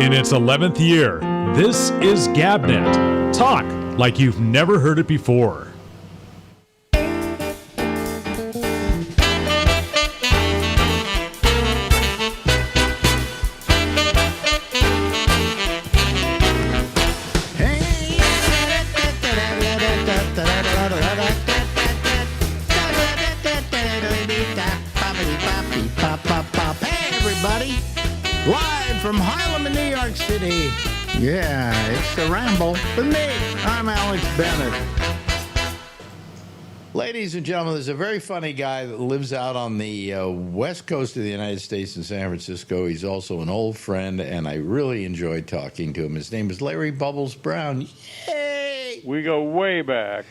in its 11th year, this is GabNet. Talk like you've never heard it before. From Harlem in New York City. Yeah, it's the Ramble with me. I'm Alex Bennett. Ladies and gentlemen, there's a very funny guy that lives out on the west coast of the United States in San Francisco. He's also an old friend, and I really enjoyed talking to him. His name is Larry Bubbles Brown. Yay! We go way back.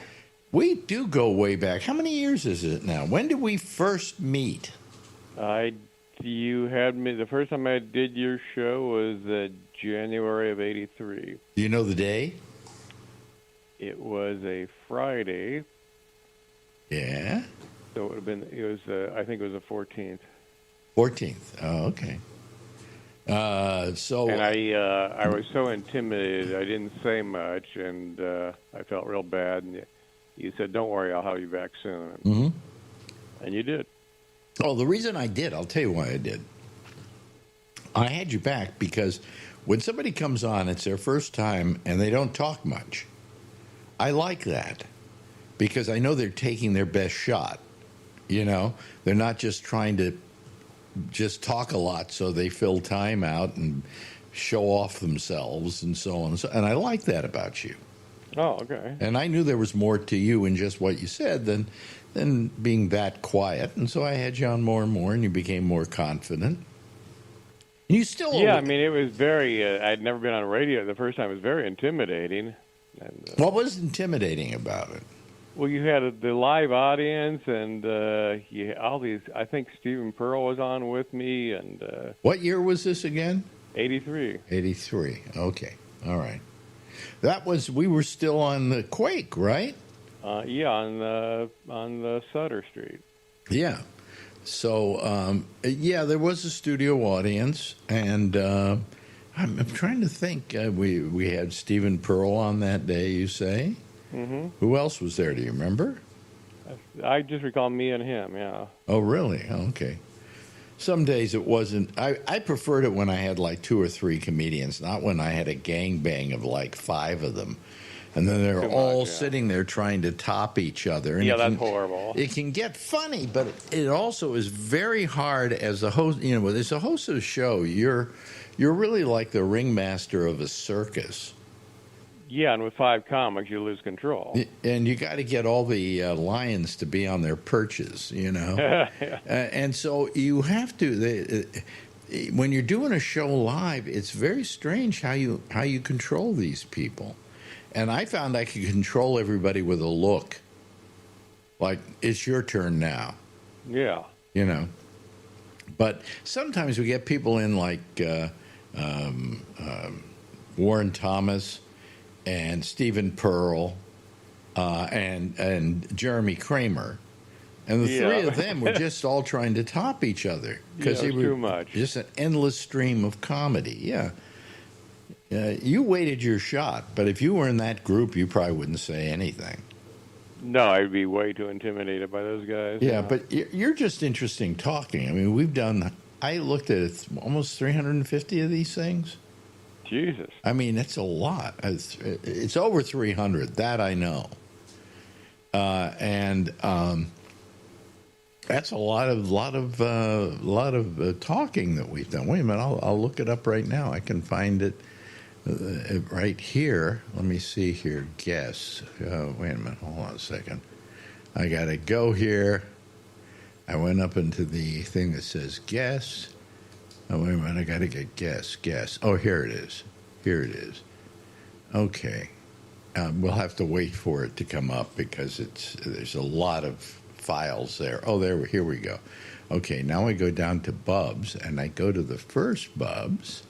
We do go way back. How many years is it now? When did we first meet? You had me, the first time I did your show was January of 83. Do you know the day? It was a Friday. Yeah. So it would have been, I think it was the 14th. 14th. Oh, okay. And I was so intimidated, I didn't say much, and I felt real bad. And you said, "Don't worry, I'll have you back soon." Mm-hmm. And you did. Oh, the reason I did, I'll tell you why I did. I had you back because when somebody comes on, it's their first time, and they don't talk much. I like that because I know they're taking their best shot. You know, they're not just trying to just talk a lot so they fill time out and show off themselves and so on. And I like that about you. Oh, okay. And I knew there was more to you in just what you said than being that quiet. And so I had you on more and more, and you became more confident. And you still... Yeah, I mean, it was very... I'd never been on radio. The first time it was very intimidating. And, what was intimidating about it? Well, you had the live audience, and you had all these... I think Stephen Pearl was on with me, and... what year was this again? 83. 83. Okay. All right. That was... We were still on the Quake, right? Yeah, on the Sutter Street. Yeah. So, yeah, there was a studio audience, and I'm trying to think. We had Stephen Pearl on that day, you say? Mm-hmm. Who else was there? Do you remember? I just recall me and him, yeah. Oh, really? Okay. Some days it wasn't. I preferred it when I had like 2 or 3 comedians, not when I had a gangbang of like 5 of them. And then they're all sitting there trying to top each other. And yeah, that's horrible. It can get funny, but it also is very hard as a host. You know, as a host of a show, you're really like the ringmaster of a circus. Yeah, and with 5 comics, you lose control. And you got to get all the lions to be on their perches, you know. Yeah. And so you have to. When you're doing a show live, it's very strange how you control these people. And I found I could control everybody with a look. Like, it's your turn now. Yeah. You know. But sometimes we get people in like Warren Thomas and Stephen Pearl and Jeremy Kramer. And the 3 of them were just all trying to top each other. Because it was too much. Just an endless stream of comedy, yeah. You waited your shot, but if you were in that group, you probably wouldn't say anything. No, I'd be way too intimidated by those guys. Yeah, but you're just interesting talking. I mean, I looked at almost 350 of these things. Jesus. I mean, that's a lot. It's over 300, that I know. And that's a lot of talking that we've done. Wait a minute, I'll look it up right now. I can find it. Right here, let me see here, guess. Wait a minute, hold on a second. I got to go here. I went up into the thing that says guess. Oh, wait a minute, I got to get guess. Oh, here it is. Okay. We'll have to wait for it to come up because there's a lot of files there. Oh, here we go. Okay, now I go down to Bubs, and I go to the first Bubs.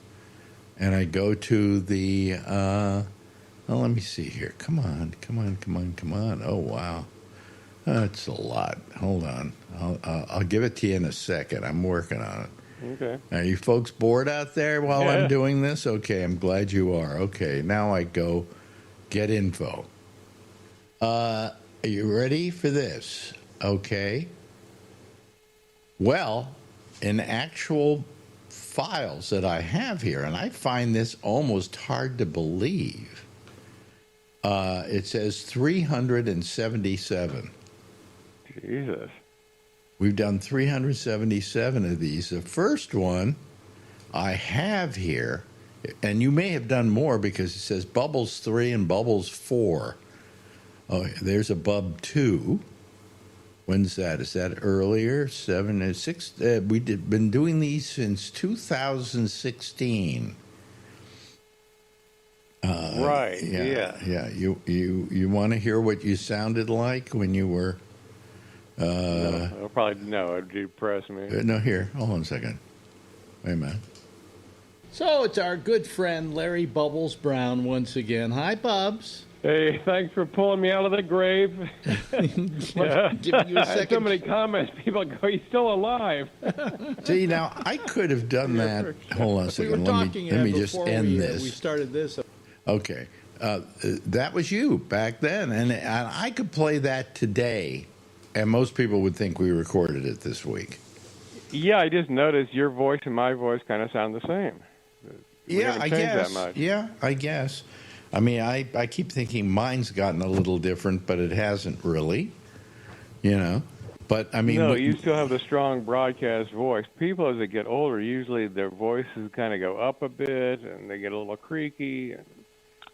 And I go to the, let me see here. Come on. Oh, wow. That's a lot. Hold on. I'll give it to you in a second. I'm working on it. Okay. Are you folks bored out there while Yeah. I'm doing this? Okay, I'm glad you are. Okay, now I go get info. Are you ready for this? Okay. Well, in actual files that I have here, and I find this almost hard to believe, it says 377. Jesus. We've done 377 of these. The first one I have here, and you may have done more because it says Bubbles 3 and Bubbles 4. Oh, there's a Bub 2. When's that? Is that earlier? 7 and 6? Been doing these since 2016. Right. Yeah. You want to hear what you sounded like when you were? No, I'll probably no. It'd depress me. No, here. Hold on a second. Wait a minute. So it's our good friend Larry Bubbles Brown once again. Hi, Bubs. Hey, thanks for pulling me out of the grave. Yeah. Giving you a I had so second. many comments. People go, "He's still alive." See, now I could have done that. Hold on a We second. were talking Let me just before end we this. started this. Okay. That was you back then. And I could play that today, and most people would think we recorded it this week. Yeah, I just noticed your voice and my voice kind of sound the same. We Yeah, haven't I changed guess. that much. Yeah, I guess. I mean, I keep thinking mine's gotten a little different, but it hasn't really. You know? But, I mean... No, you still have the strong broadcast voice. People, as they get older, usually their voices kind of go up a bit, and they get a little creaky.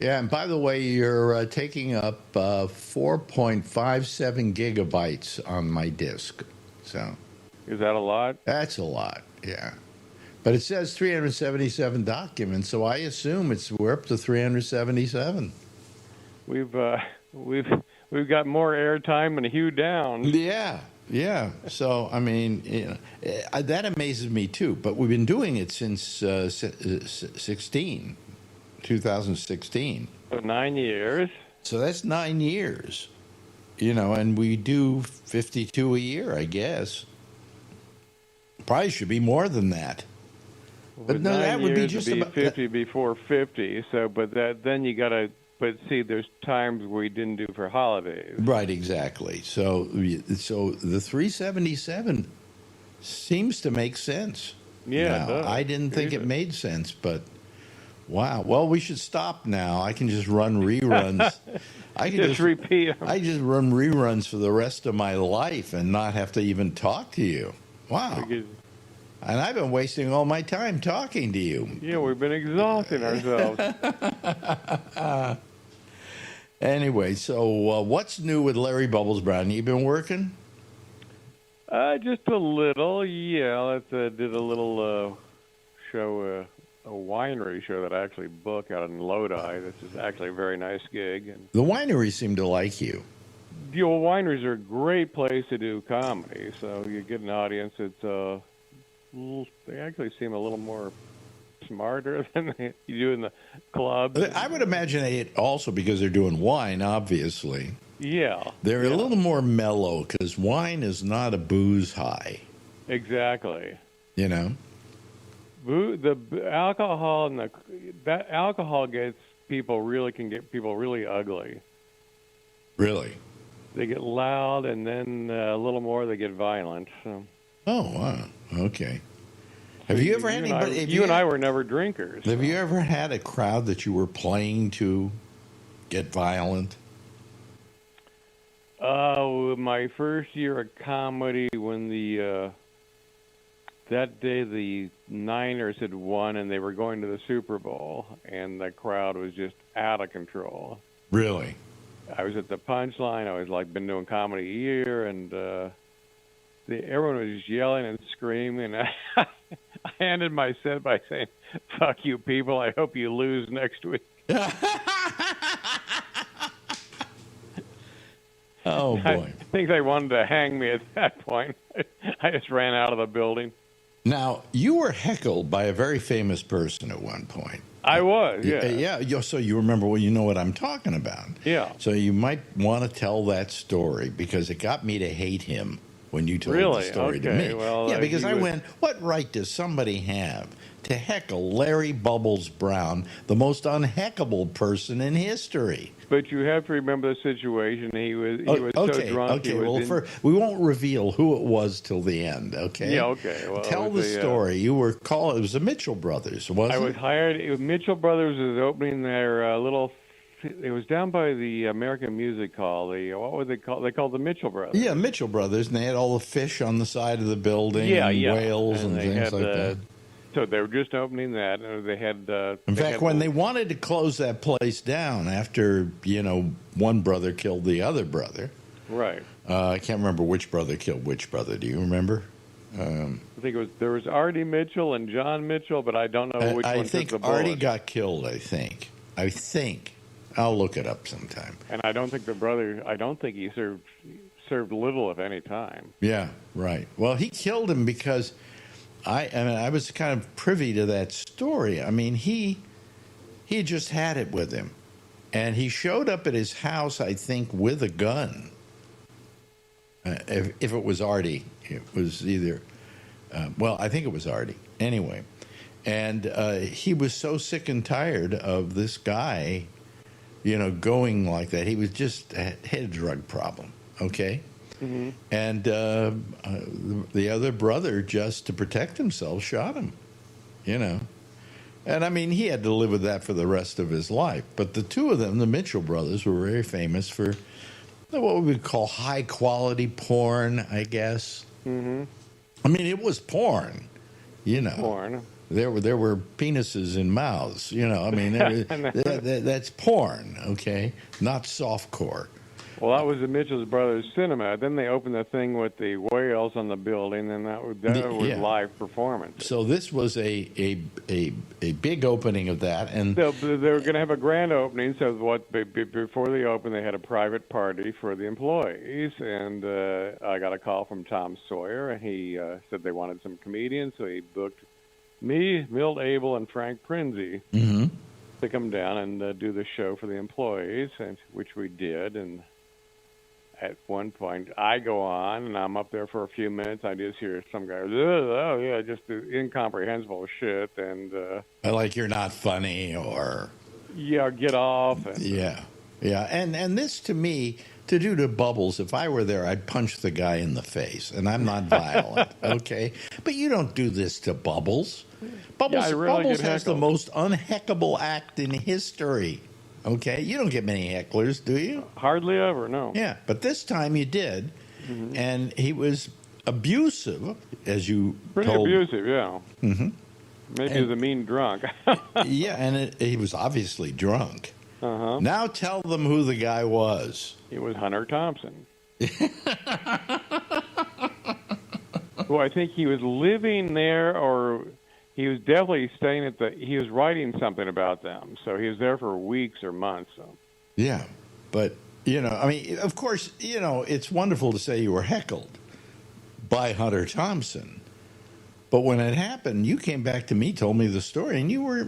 Yeah, and by the way, you're taking up 4.57 gigabytes on my disk. So Is that a lot? that's a lot, yeah. But it says 377 documents, so I assume we're up to 377. We've got more airtime than Hugh Downs. Yeah, yeah. So, I mean, that amazes me, too. But we've been doing it since 2016. So 9 years. So that's 9 years, and we do 52 a year, I guess. Probably should be more than that. But With no, 9 that would be years, just it'd about 50 before 50. So, then you got to. But see, there's times we didn't do for holidays. right, exactly. So the 377 seems to make sense. Yeah, it Now, does. I didn't think it Jesus. made sense, but wow. Well, we should stop now. I can just run reruns. I can Just repeat 'em. I just run reruns for the rest of my life and not have to even talk to you. Wow. Because, And I've been wasting all my time talking to you. yeah, we've been exhausting ourselves. Anyway, so what's new with Larry Bubbles Brown? You been working? Just a little, yeah. Did a little show, a winery show that I actually book out in Lodi. This is actually a very nice gig. And The wineries seem to like you. wineries are a great place to do comedy. So you get an audience. They actually seem a little more smarter than you do in the clubs. I would imagine it also because they're doing wine, obviously. Yeah, They're a little more mellow because wine is not a booze high, exactly. you know? The alcohol and that alcohol can get people really ugly. Really? They get loud, and then a little more they get violent. So. Oh, wow. Okay. Have you ever had anybody... You and I were never drinkers. Have you ever had a crowd that you were playing to get violent? My first year of comedy, when that day the Niners had won and they were going to the Super Bowl, and the crowd was just out of control. Really? I was at the Punchline. I was been doing comedy a year, and everyone was just yelling and screaming. I ended my set by saying, "Fuck you, people! I hope you lose next week." Oh, boy. I think they wanted to hang me at that point. I just ran out of the building. Now, you were heckled by a very famous person at one point. I was, yeah. Yeah, so you remember, well, you know what I'm talking about. Yeah. So you might want to tell that story because it got me to hate him when you told Really? the story to Okay, me. well, yeah, because he I was- went, what right does somebody have to heckle Larry Bubbles Brown, the most unheckable person in history? But you have to remember the situation. He was so drunk. Okay. He was Well, we won't reveal who it was till the end. Okay. Yeah, okay. Well, Tell it the was story. You were called. It was the Mitchell brothers, wasn't I was it? hired. Mitchell Brothers was opening their little. It was down by the American Music Hall. What was they called? They called the Mitchell Brothers. Yeah, Mitchell brothers, and they had all the fish on the side of the building, Yeah, and yeah. whales and they things had, like that. So they were just opening that. And they had. In fact, when they wanted to close that place down after, one brother killed the other brother, right. I can't remember which brother killed which brother. Do you remember? I think there was Artie Mitchell and John Mitchell, but I don't know which I one think took the bullet. Artie got killed, I think. I'll look it up sometime. And I don't think the brother. I don't think he served little, if any, time. Yeah, right. Well, he killed him because I was kind of privy to that story. I mean, he just had it with him, and he showed up at his house, I think, with a gun. If it was Artie, it was either. I think it was Artie. Anyway, and he was so sick and tired of this guy, going like that. He was just had a drug problem. Okay. Mm-hmm. And the other brother, just to protect himself, shot him, And I mean, he had to live with that for the rest of his life. But the two of them, the Mitchell brothers, were very famous for what we would call high-quality porn, I guess. Mm-hmm. I mean, it was porn, Porn. There were penises in mouths, I mean, that's porn, okay? Not softcore. Well, that was the Mitchell Brothers Cinema. Then they opened the thing with the whales on the building, and that was live performance. So this was a big opening of that, and They were going to have a grand opening. So before they opened, they had a private party for the employees, and I got a call from Tom Sawyer, and he said they wanted some comedians, so he booked me, Milt Abel, and Frank Prinzi to come down and do the show for the employees, which we did, and at one point, I go on, and I'm up there for a few minutes. I just hear some guy, oh, yeah, just the incomprehensible shit. And like you're not funny or... Yeah, get off. And, yeah. And this, to me, to do to Bubbles, if I were there, I'd punch the guy in the face. And I'm not violent, okay? But you don't do this to Bubbles. Bubbles has the most unheckable act in history. Okay, you don't get many hecklers, do you? Hardly ever, no. Yeah, but this time you did, and he was abusive, as you Pretty told. abusive, yeah. Mm-hmm. Maybe he was a mean drunk. Yeah, and he was obviously drunk. Uh-huh. Now tell them who the guy was. It was Hunter Thompson. Well, I think he was living there, or he was definitely staying he was writing something about them, so he was there for weeks or months. So. Yeah, but, I mean, of course, it's wonderful to say you were heckled by Hunter Thompson, but when it happened, you came back to me, told me the story, and you were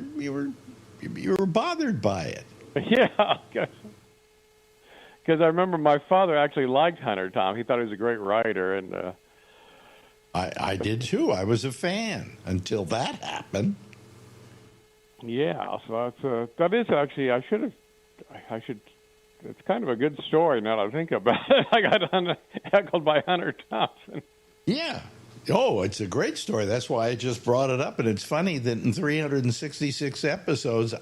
bothered by it. Yeah, because I remember my father actually liked Hunter Thompson. He thought he was a great writer, and I did too. I was a fan until that happened. Yeah, so that is actually I should. It's kind of a good story now that I think about it. I got heckled by Hunter Thompson. Yeah. Oh, it's a great story. That's why I just brought it up, and it's funny that in 366 episodes,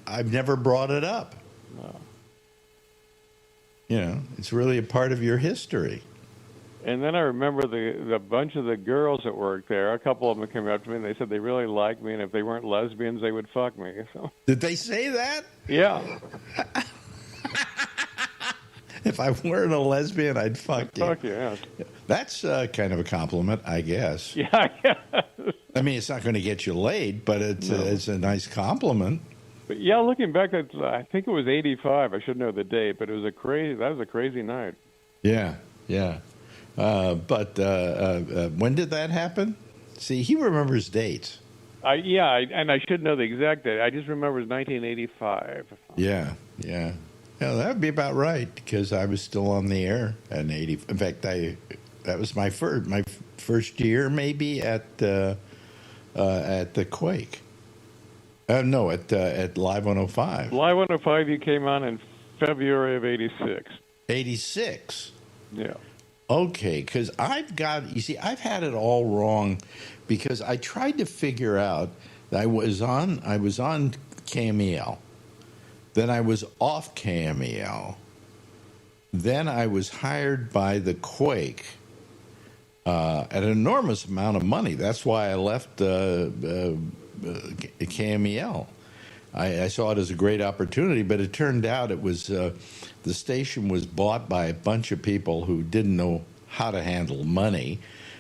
I've never brought it up. No. It's really a part of your history. And then I remember the bunch of the girls that worked there. A couple of them came up to me and they said they really liked me, and if they weren't lesbians, they would fuck me. So. Did they say that? Yeah. If I weren't a lesbian, I'd fuck you. Fuck you, yeah. That's kind of a compliment, I guess. Yeah, yeah. I mean, it's not going to get you laid, but it's a nice compliment. But yeah, looking back, I think it was '85. I should know the date, but that was a crazy night. Yeah. But when did that happen? See, he remembers dates. And I should know the exact date. I just remember it was 1985. Yeah. Yeah, that would be about right, because I was still on the air in 80. In fact, That was my first year, maybe at the Quake. No, at Live 105. Live 105, you came on in February of '86. 86. Yeah. Okay, because I've had it all wrong, because I tried to figure out that I was on KMEL, then I was off KMEL, then I was hired by the Quake at an enormous amount of money. That's why I left KMEL. I saw it as a great opportunity, but it turned out it was the station was bought by a bunch of people who didn't know how to handle money,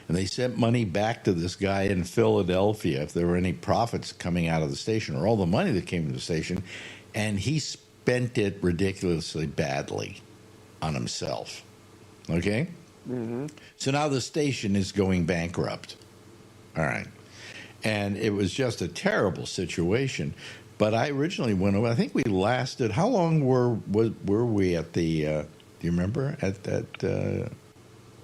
and they sent money back to this guy in Philadelphia if there were any profits coming out of the station or all the money that came to the station, and he spent it ridiculously badly on himself. Okay? Mm-hmm. So now the station is going bankrupt. All right. And it was just a terrible situation. But I originally went over. I think we lasted. How long were we at the? Do you remember at that?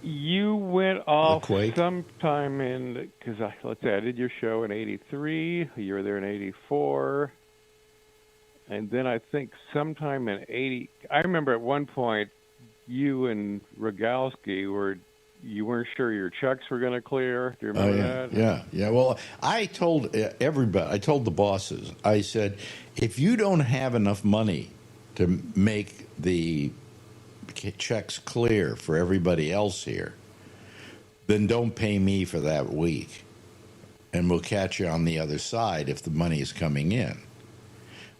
You went off Quake? sometime in, because let's say I did your show in '83. You were there in '84, and then I think sometime in '80. I remember at one point you and Rogalski you weren't sure your checks were going to clear. Do you remember that? Yeah. Well, I told everybody, I told the bosses, I said, if you don't have enough money to make the checks clear for everybody else here, then don't pay me for that week. And we'll catch you on the other side if the money is coming in.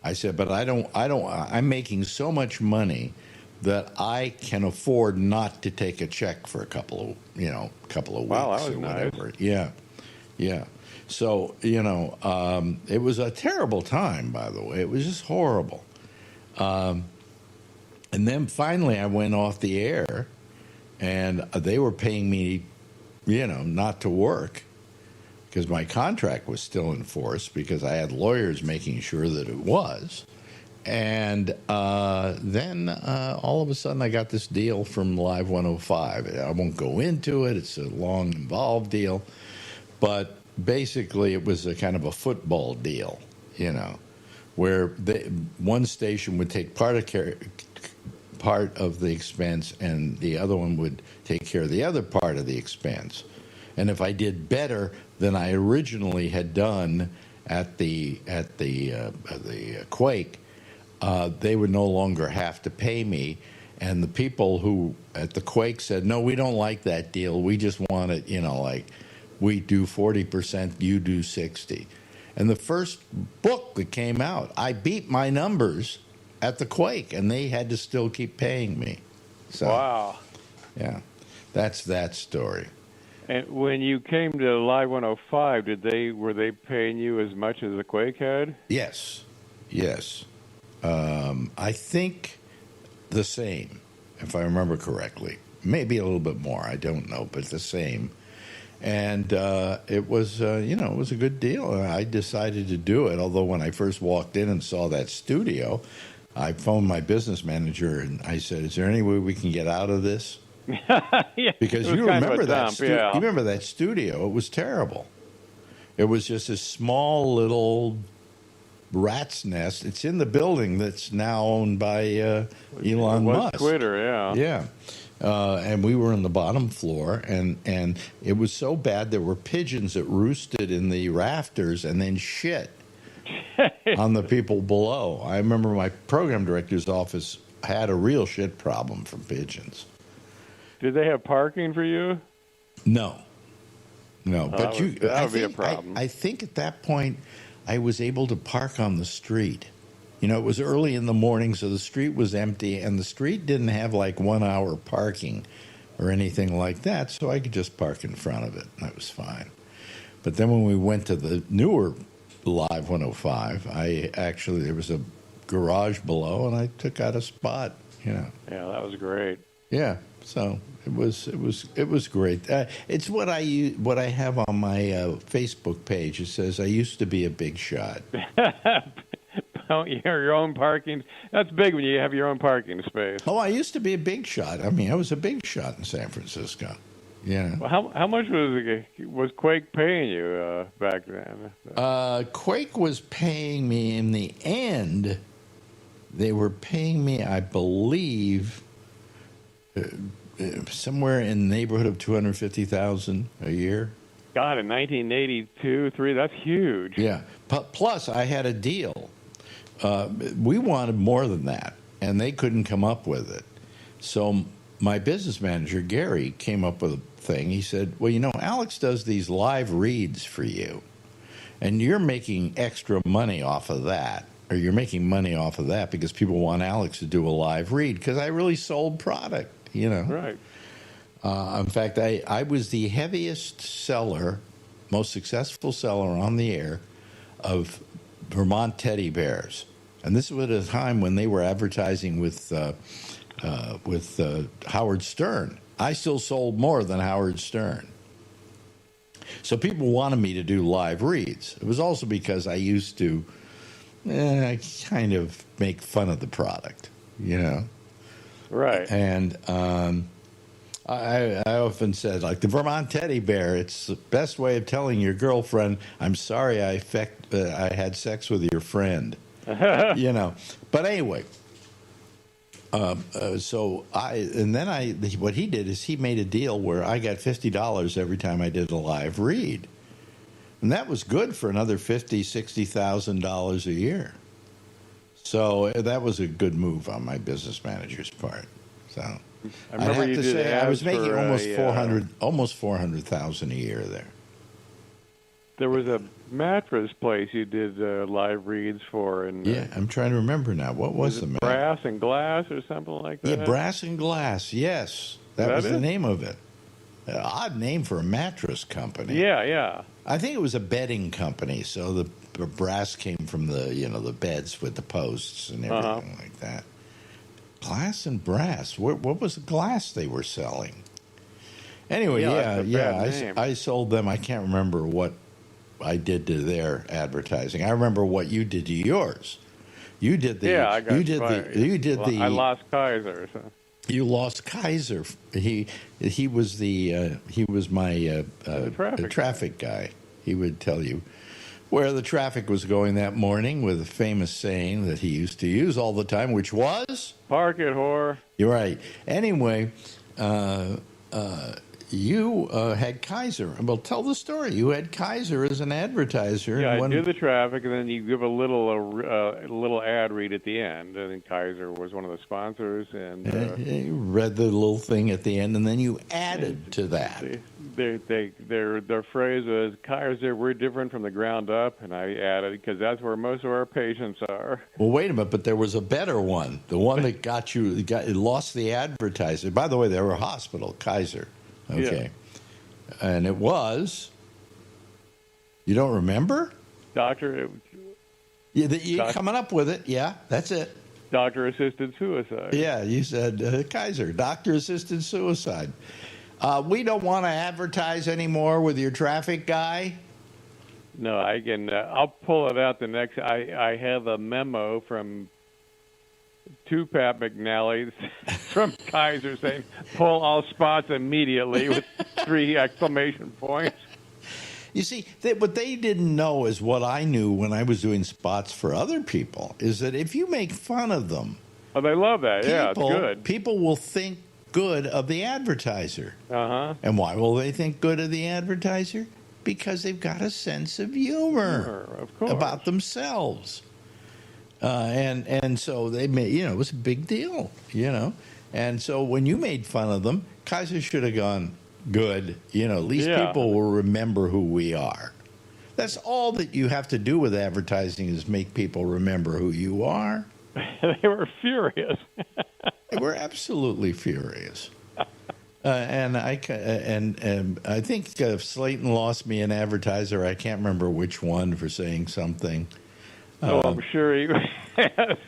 I said, but I'm making so much money that I can afford not to take a check for a couple of weeks wow, that was or whatever. Nice. Yeah. So, it was a terrible time, by the way. It was just horrible. And then finally I went off the air, and they were paying me, not to work, because my contract was still in force, because I had lawyers making sure that it was. And then all of a sudden I got this deal from Live 105. I won't go into it. It's a long, involved deal. But basically it was a kind of a football deal, where one station would take part of the expense and the other one would take care of the other part of the expense. And if I did better than I originally had done at the Quake, they would no longer have to pay me. And the people who at the Quake said, no, we don't like that deal. We just want it, like we do 40%, you do 60. And the first book that came out, I beat my numbers at the Quake, and they had to still keep paying me. So, wow. Yeah, that's that story. And when you came to Live 105, were they paying you as much as the Quake had? Yes. I think the same, if I remember correctly. Maybe a little bit more. I don't know, but the same. And it was, it was a good deal. I decided to do it. Although when I first walked in and saw that studio, I phoned my business manager and I said, "Is there any way we can get out of this?" Yeah, because you remember that. You remember that studio? It was terrible. It was just a small little rat's nest. It's in the building that's now owned by Elon Musk. Twitter, yeah. Yeah. And we were on the bottom floor, and it was so bad there were pigeons that roosted in the rafters and then shit on the people below. I remember my program director's office had a real shit problem from pigeons. Did they have parking for you? No. But that would be a problem. I think at that point I was able to park on the street. It was early in the morning, so the street was empty, and the street didn't have like 1 hour parking or anything like that, so I could just park in front of it, and that was fine. But then when we went to the newer Live 105, there was a garage below, and I took out a spot. Yeah, that was great. Yeah, so it was great. It's what I have on my Facebook page. It says I used to be a big shot. Your own parking. That's big when you have your own parking space. Oh, I used to be a big shot. I mean, I was a big shot in San Francisco. You know. Well, how much was Quake paying you back then? Quake was paying me in the end. They were paying me, I believe, somewhere in the neighborhood of $250,000 a year. God, in 1982, three, that's huge. Yeah. Plus, I had a deal. We wanted more than that, and they couldn't come up with it. So my business manager, Gary, came up with a thing. He said, well, you know, Alex does these live reads for you, and you're making extra money off of that, or you're making money off of that because people want Alex to do a live read because I really sold product, you know. Right. In fact, I was the heaviest seller, most successful seller on the air of Vermont teddy bears. And this was at a time when they were advertising with Howard Stern. I still sold more than Howard Stern. So people wanted me to do live reads. It was also because I used to kind of make fun of the product, you know. Right. And I often said, like, the Vermont teddy bear, it's the best way of telling your girlfriend, I'm sorry I had sex with your friend. You know. But anyway, what he did is he made a deal where I got $50 every time I did a live read. And that was good for another $50,000, $60,000 a year. So that was a good move on my business manager's part. So I remember you did I was making for almost $400,000 a year there. There was a mattress place you did live reads for, and yeah, I'm trying to remember now. What was the Brass and Glass or something like that? Yeah, Brass and Glass. Yes, that was the name of it. Odd name for a mattress company. Yeah, yeah. I think it was a bedding company, so the brass came from the beds with the posts and everything like that. Glass and Brass. What was the glass they were selling? Anyway, I sold them. I can't remember what I did to their advertising. I remember what you did to yours. You did the. Yeah, I got fired. I lost Kaiser. So. You lost Kaiser. He was my traffic guy. He would tell you where the traffic was going that morning with a famous saying that he used to use all the time, which was "Park it, whore." You're right. Anyway, you had Kaiser. Well, tell the story. You had Kaiser as an advertiser. Yeah, I do the traffic, and then you give a little ad read at the end. I think Kaiser was one of the sponsors, and you read the little thing at the end, and then you added to that. Their phrase was, "Kaiser, we're different from the ground up," and I added because that's where most of our patients are. Well, wait a minute, but there was a better one. The one that lost the advertiser. By the way, they were a hospital, Kaiser. Okay. Yeah. And it was, you don't remember? Doctor. You're coming up with it. Yeah, that's it. Doctor-assisted suicide. Yeah, you said Kaiser, doctor-assisted suicide. We don't want to advertise anymore with your traffic guy. No, I can. I'll pull it out the next. I have a memo from two Pat McNally's from Kaiser saying, pull all spots immediately with 3 exclamation points. You see, what they didn't know is what I knew when I was doing spots for other people, is that if you make fun of them... Oh, they love that. Yeah, it's good. People will think good of the advertiser. Uh-huh. And why will they think good of the advertiser? Because they've got a sense of humor of course. About themselves. And so they made, it was a big deal, And so when you made fun of them, Kaiser should have gone, good, at least people will remember who we are. That's all that you have to do with advertising is make people remember who you are. They were furious. They were absolutely furious. And I think if Slayton lost me an advertiser, I can't remember which one, for saying something. I'm sure he has.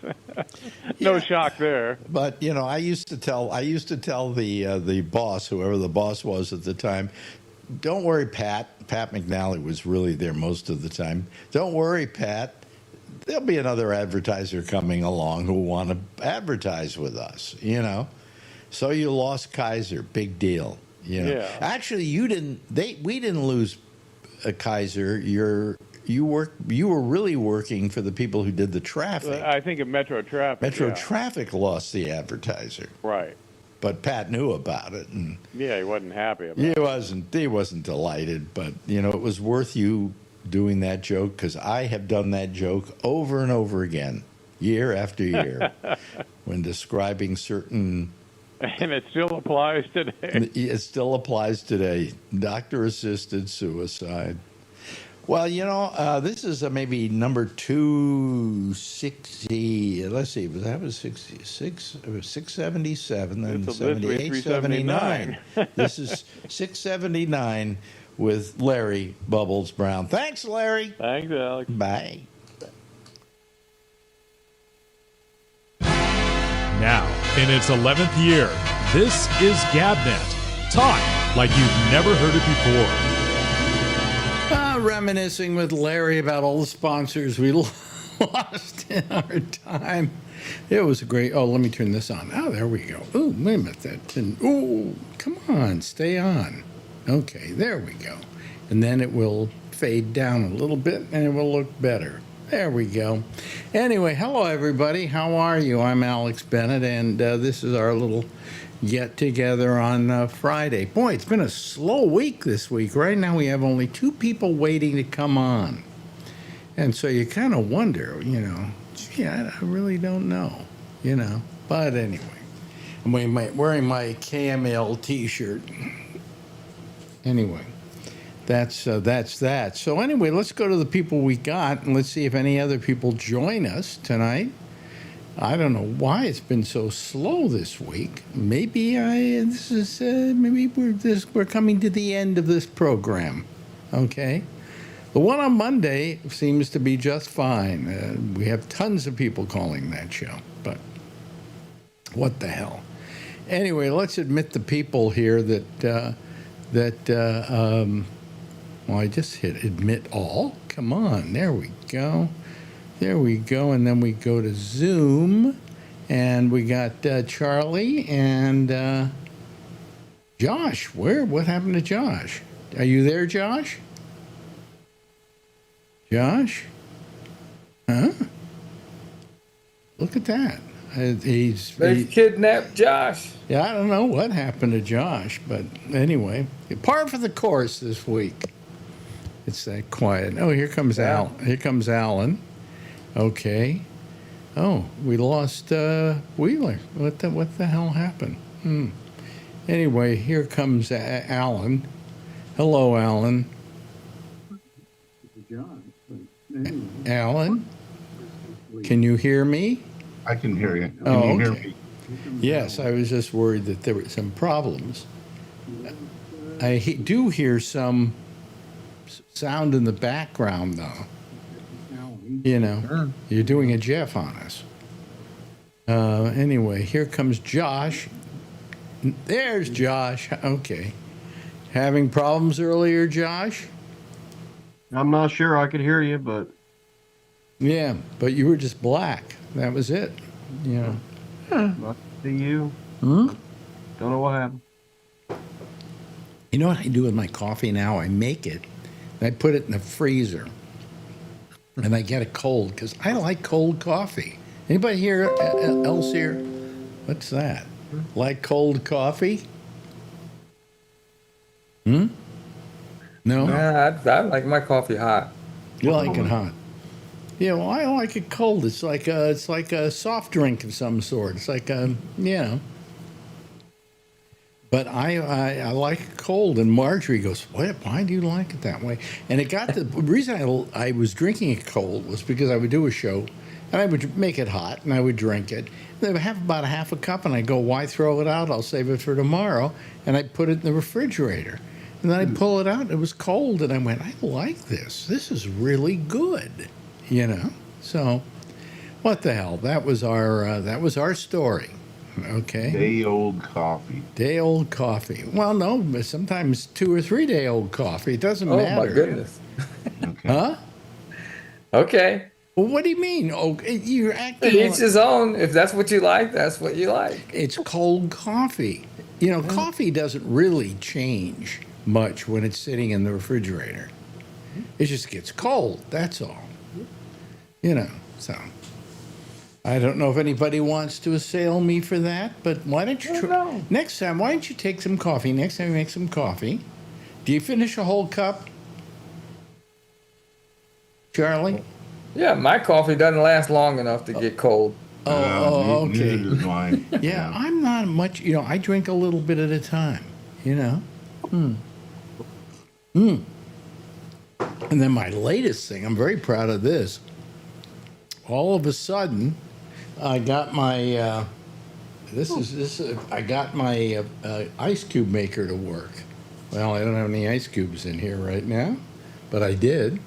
No shock there. But I used to tell the boss, whoever the boss was at the time, don't worry, Pat. Pat McNally was really there most of the time. Don't worry, Pat. There'll be another advertiser coming along who will want to advertise with us. So you lost Kaiser, big deal. You know, Yeah. actually, we didn't lose Kaiser. You were really working for the people who did the traffic. I think of Metro Traffic. Metro yeah. Traffic lost the advertiser, Right. but Pat knew about it, and Yeah, he wasn't happy about it. he wasn't delighted. But it was worth you doing that joke, because I have done that joke over and over again, year after year, when describing certain. And it still applies today. It still applies today. Doctor-assisted suicide. Well, this is maybe number 260. Let's see, that was 66. It was 677, then So this 78, was 79. This is 679 with Larry Bubbles Brown. Thanks, Larry. Thanks, Alex. Bye. Now, in its 11th year, this is GabNet. Talk like you've never heard it before. Reminiscing with Larry about all the sponsors we lost in our time. It was a great. Oh, let me turn this on. Oh, there we go. Oh, wait a minute. That didn't. Oh, come on. Stay on. Okay, there we go. And then it will fade down a little bit and it will look better. There we go. Anyway, hello, everybody. How are you? I'm Alex Bennett, and this is our little get-together on Friday. Boy, it's been a slow week this week. Right now, we have only 2 people waiting to come on. And so you kind of wonder, gee, I really don't know, But anyway, I'm wearing my KML T-shirt. Anyway. That's that. So anyway, let's go to the people we got, and let's see if any other people join us tonight. I don't know why it's been so slow this week. Maybe we're coming to the end of this program. Okay, the one on Monday seems to be just fine. We have tons of people calling that show, but what the hell? Anyway, let's admit the people here well, I just hit admit all. Come on, there we go. There we go, and then we go to Zoom, and we got Charlie and Josh. What happened to Josh? Are you there, Josh? Josh? Huh? Look at that. They kidnapped Josh. Yeah, I don't know what happened to Josh, but anyway, par for the course this week. It's that quiet. Oh, here comes Al. Here comes Alan. Okay. Oh, we lost Wheeler. What the hell happened? Anyway, here comes Alan. Hello, Alan. Alan, can you hear me? I can hear you. Can Oh, you hear okay. me? Yes, I was just worried that there were some problems. I do hear some sound in the background, though. You're doing a Jeff on us. Anyway, here comes Josh. There's Josh. Okay. Having problems earlier, Josh? I'm not sure I could hear you, but Yeah, but you were just black. That was it. not to you. Hmm? Don't know what happened. You know what I do with my coffee now? I make it, and I put it in the freezer, and I get it cold because I like cold coffee. Anybody here else here? What's that? Like cold coffee? No? Yeah, I like my coffee hot. You like it hot? Yeah, well, I like it cold. It's like a soft drink of some sort. It's like But I like it cold, and Marjorie goes, "What? Why do you like it that way?" And it got the reason I was drinking it cold was because I would do a show, and I would make it hot, and I would drink it. And I would have about a half a cup, and I go, "Why throw it out? I'll save it for tomorrow." And I put it in the refrigerator, and then I pull it out. And it was cold, and I went, "I like this. This is really good," So, what the hell? That was our story. Okay. Day-old coffee. Day-old coffee. Well, no, but sometimes 2 or 3 day-old coffee. It doesn't Oh matter. my goodness. Okay. Huh? Okay. Well, what do you mean? Oh, you're acting Each like his own. If that's what you like, that's what you like. it's cold coffee. coffee doesn't really change much when it's sitting in the refrigerator. It just gets cold, that's all. So I don't know if anybody wants to assail me for that, but why don't you try next time? Why don't you take some coffee? Next time you make some coffee, do you finish a whole cup, Charlie? Yeah, my coffee doesn't last long enough to get cold. Okay. Neither does mine. Yeah, I'm not much. I drink a little bit at a time. And then my latest thing, I'm very proud of this. All of a sudden, I got my I got my ice cube maker to work. Well, I don't have any ice cubes in here right now, but I did.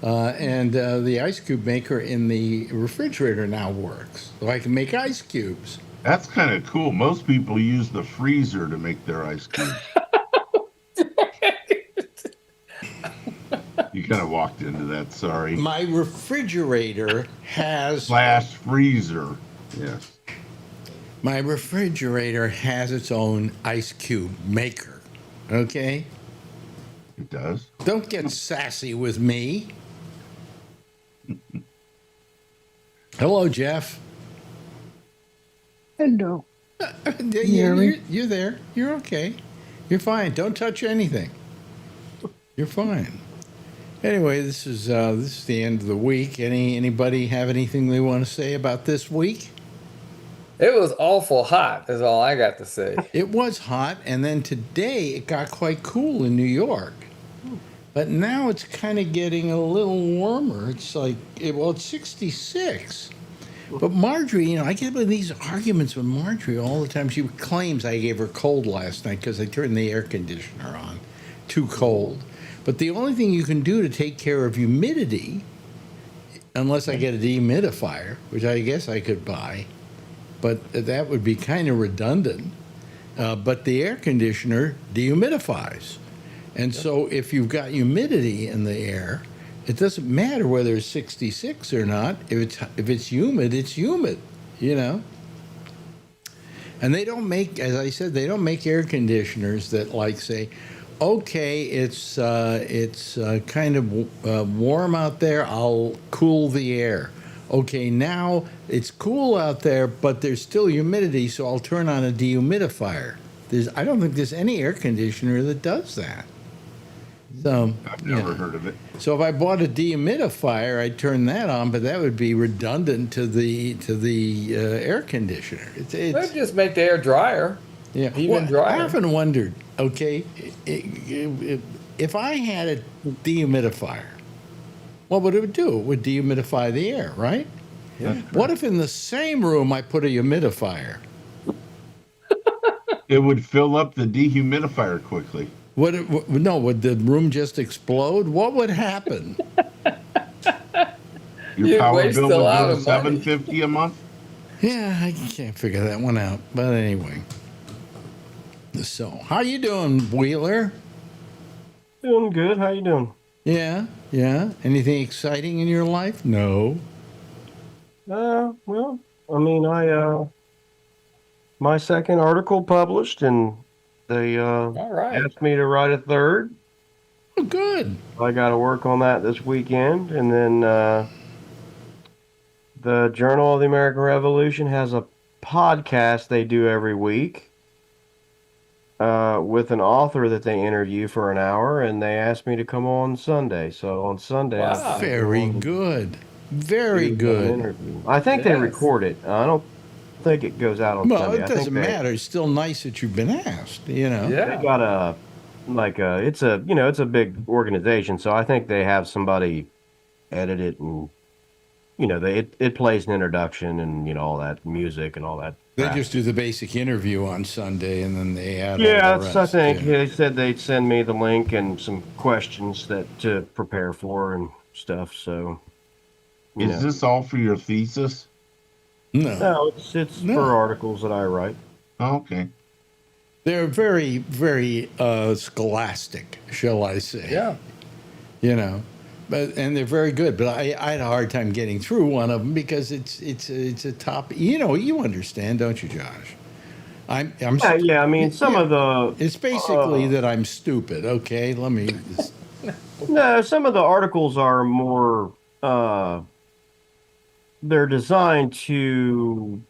And the ice cube maker in the refrigerator now works, so I can make ice cubes. That's kind of cool. Most people use the freezer to make their ice cubes. You kind of walked into that, sorry. My refrigerator has... / freezer, yes. My refrigerator has its own ice cube maker, okay? It does. Don't get sassy with me. Hello, Jeff. Hello. You're there. You're okay. You're fine. Don't touch anything. You're fine. Anyway, this is the end of the week. Anybody have anything they want to say about this week? It was awful hot, is all I got to say. It was hot, and then today it got quite cool in New York. But now it's kind of getting a little warmer. It's like, it's 66. But Marjorie, I get into these arguments with Marjorie all the time. She claims I gave her cold last night because I turned the air conditioner on. Too cold. But the only thing you can do to take care of humidity, unless I get a dehumidifier, which I guess I could buy, but that would be kind of redundant. But the air conditioner dehumidifies. And so if you've got humidity in the air, it doesn't matter whether it's 66 or not. If it's humid, it's humid, And they don't make, as I said, they don't make air conditioners that say, okay, it's kind of warm out there, I'll cool the air. Okay, now it's cool out there, but there's still humidity, so I'll turn on a dehumidifier. I don't think there's any air conditioner that does that. So I've never heard of it. So if I bought a dehumidifier, I'd turn that on, but that would be redundant to the air conditioner. Let's just make the air drier. Yeah, even drier. I often wondered. Okay, if I had a dehumidifier, what would it do? It would dehumidify the air, right? Yeah. What if in the same room I put a humidifier? It would fill up the dehumidifier quickly. Would the room just explode? What would happen? Your power waste bill a would lot go to of money. $7.50 a month. Yeah, I can't figure that one out. But anyway. So, how you doing, Wheeler? Doing good. How you doing? Yeah. Anything exciting in your life? No. Well, I mean, my second article published, and they All right. asked me to write a third. Oh, good. I got to work on that this weekend, and then the Journal of the American Revolution has a podcast they do every week with an author that they interview for an hour, and they asked me to come on Sunday. So on Sunday, Wow. Very good. Very do an good. interview. I think they Yes. record it. I don't think it goes out on Well, Sunday. it I think doesn't matter. It's still nice that you've been asked, Yeah. They got it's a big organization, so I think they have somebody edit it, and it plays an introduction and all that music and all that. They crap. just do the basic interview on Sunday, and then they add Yeah, all the that's, I rest. think Yeah. they said they'd send me the link and some questions to prepare for and stuff. So, Is this all for your thesis? No, no, it's No. for articles that I write. Oh, okay. they're very, very scholastic, shall I say? Yeah. And they're very good. But I had a hard time getting through one of them because it's a top. You understand, don't you, Josh? Yeah. I mean, some of the It's basically that I'm stupid. Okay, let me. no, some of the articles are more. They're designed to.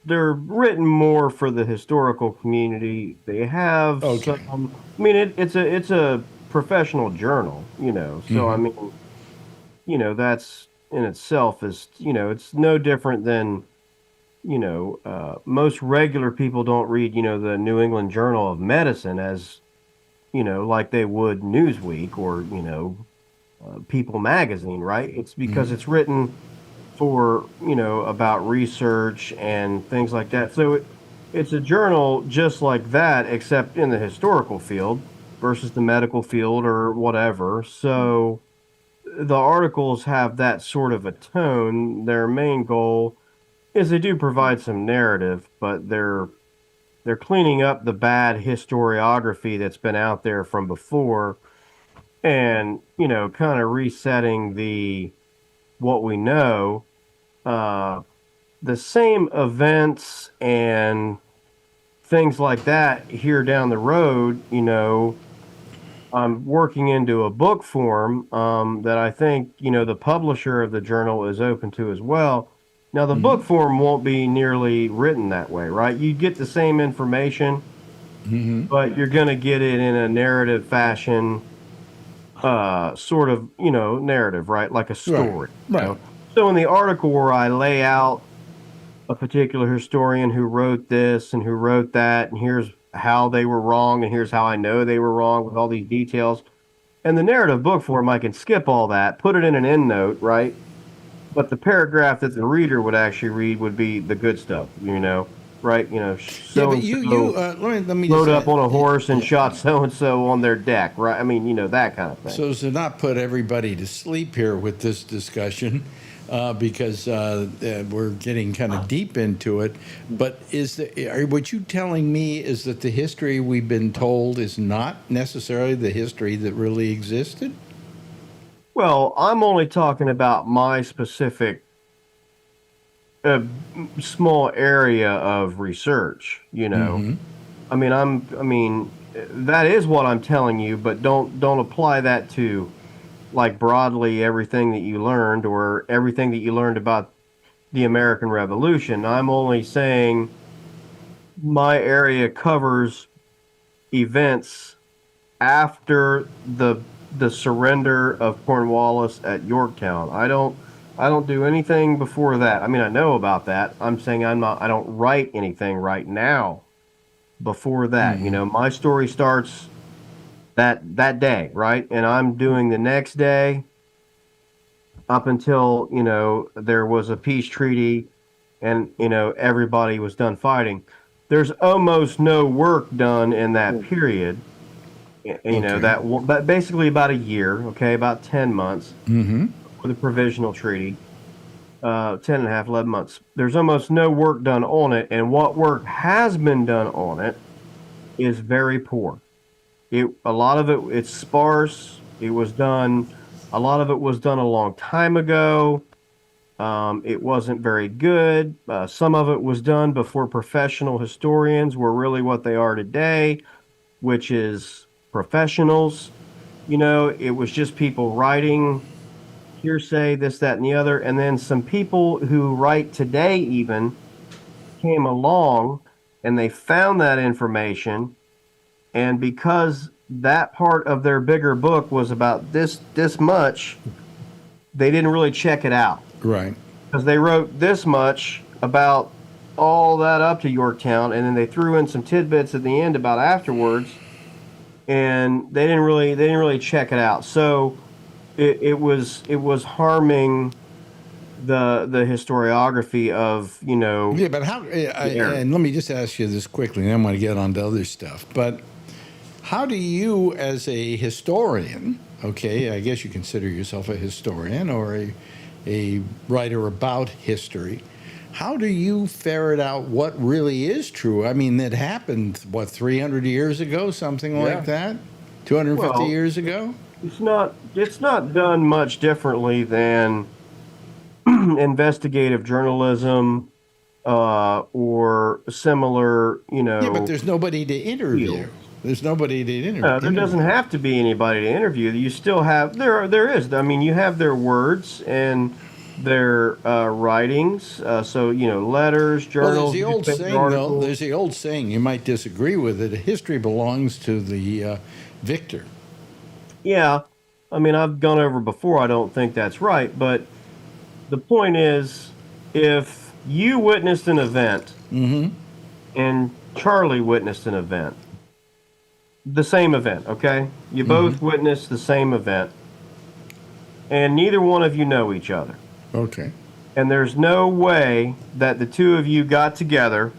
They're written more for the historical community. They have Okay. some. I mean, it's a professional journal, So I mean, that's in itself is it's no different than most regular people don't read the New England Journal of Medicine as like they would Newsweek or People Magazine, right? It's because it's written for about research and things like that. So it's a journal just like that, except in the historical field versus the medical field or whatever. So the articles have that sort of a tone. Their main goal is they do provide some narrative, but they're cleaning up the bad historiography that's been out there from before and kind of resetting the what we know. The same events and things like that here down the road, I'm working into a book form that I think, the publisher of the journal is open to as well. Now, the book form won't be nearly written that way, right? You get the same information, but you're going to get it in a narrative fashion, sort of, narrative, right? Like a story. Right. So in the article where I lay out a particular historian who wrote this and who wrote that, and here's how they were wrong, and here's how I know they were wrong with all these details. And the narrative book form, I can skip all that, put it in an endnote, right? But the paragraph that the reader would actually read would be the good stuff, right? Yeah, but let me rode just up on a horse and shot so and so on their deck, right? I mean, that kind of thing. So as to not put everybody to sleep here with this discussion, because we're getting kind of deep into it. But what you telling me is that the history we've been told is not necessarily the history that really existed? Well, I'm only talking about my specific small area of research. I mean, that is what I'm telling you, but don't apply that to like broadly everything that you learned or everything that you learned about the American Revolution. I'm only saying my area covers events after the surrender of Cornwallis at Yorktown. I don't do anything before that. I mean, I know about that. I'm saying I don't write anything right now before that. My story starts that day, right? And I'm doing the next day up until, there was a peace treaty and, everybody was done fighting. There's almost no work done in that period. But basically about a year, okay, about 10 months for the provisional treaty, 10 and a half, 11 months. There's almost no work done on it. And what work has been done on it is very poor. A lot of it's sparse. A lot of it was done a long time ago. It wasn't very good. Some of it was done before professional historians were really what they are today, which is professionals. It was just people writing hearsay, this, that, and the other. And then some people who write today even came along and they found that information. And because that part of their bigger book was about this much, they didn't really check it out. Right. Because they wrote this much about all that up to Yorktown, and then they threw in some tidbits at the end about afterwards, and they didn't really check it out. So it was harming the historiography of Yeah, but how? And let me just ask you this quickly, and then I'm going to get on to other stuff. But how do you, as a historian, okay, I guess you consider yourself a historian or a writer about history, how do you ferret out what really is true? I mean, that happened, 300 years ago, something like that? 250 years ago? It's not done much differently than investigative journalism, or similar, Yeah, but there's nobody to interview. fields. There's nobody to interview. No, there doesn't have to be anybody to interview. You still have there is. I mean, you have their words and their writings. So letters, Well, journals, there's the old newspaper saying, though. articles. There's the old saying. You might disagree with it. History belongs to the victor. Yeah, I mean, I've gone over before. I don't think that's right, but the point is, if you witnessed an event and Charlie witnessed an event, the same event, okay? You both witnessed the same event, and neither one of you know each other. Okay. And there's no way that the two of you got together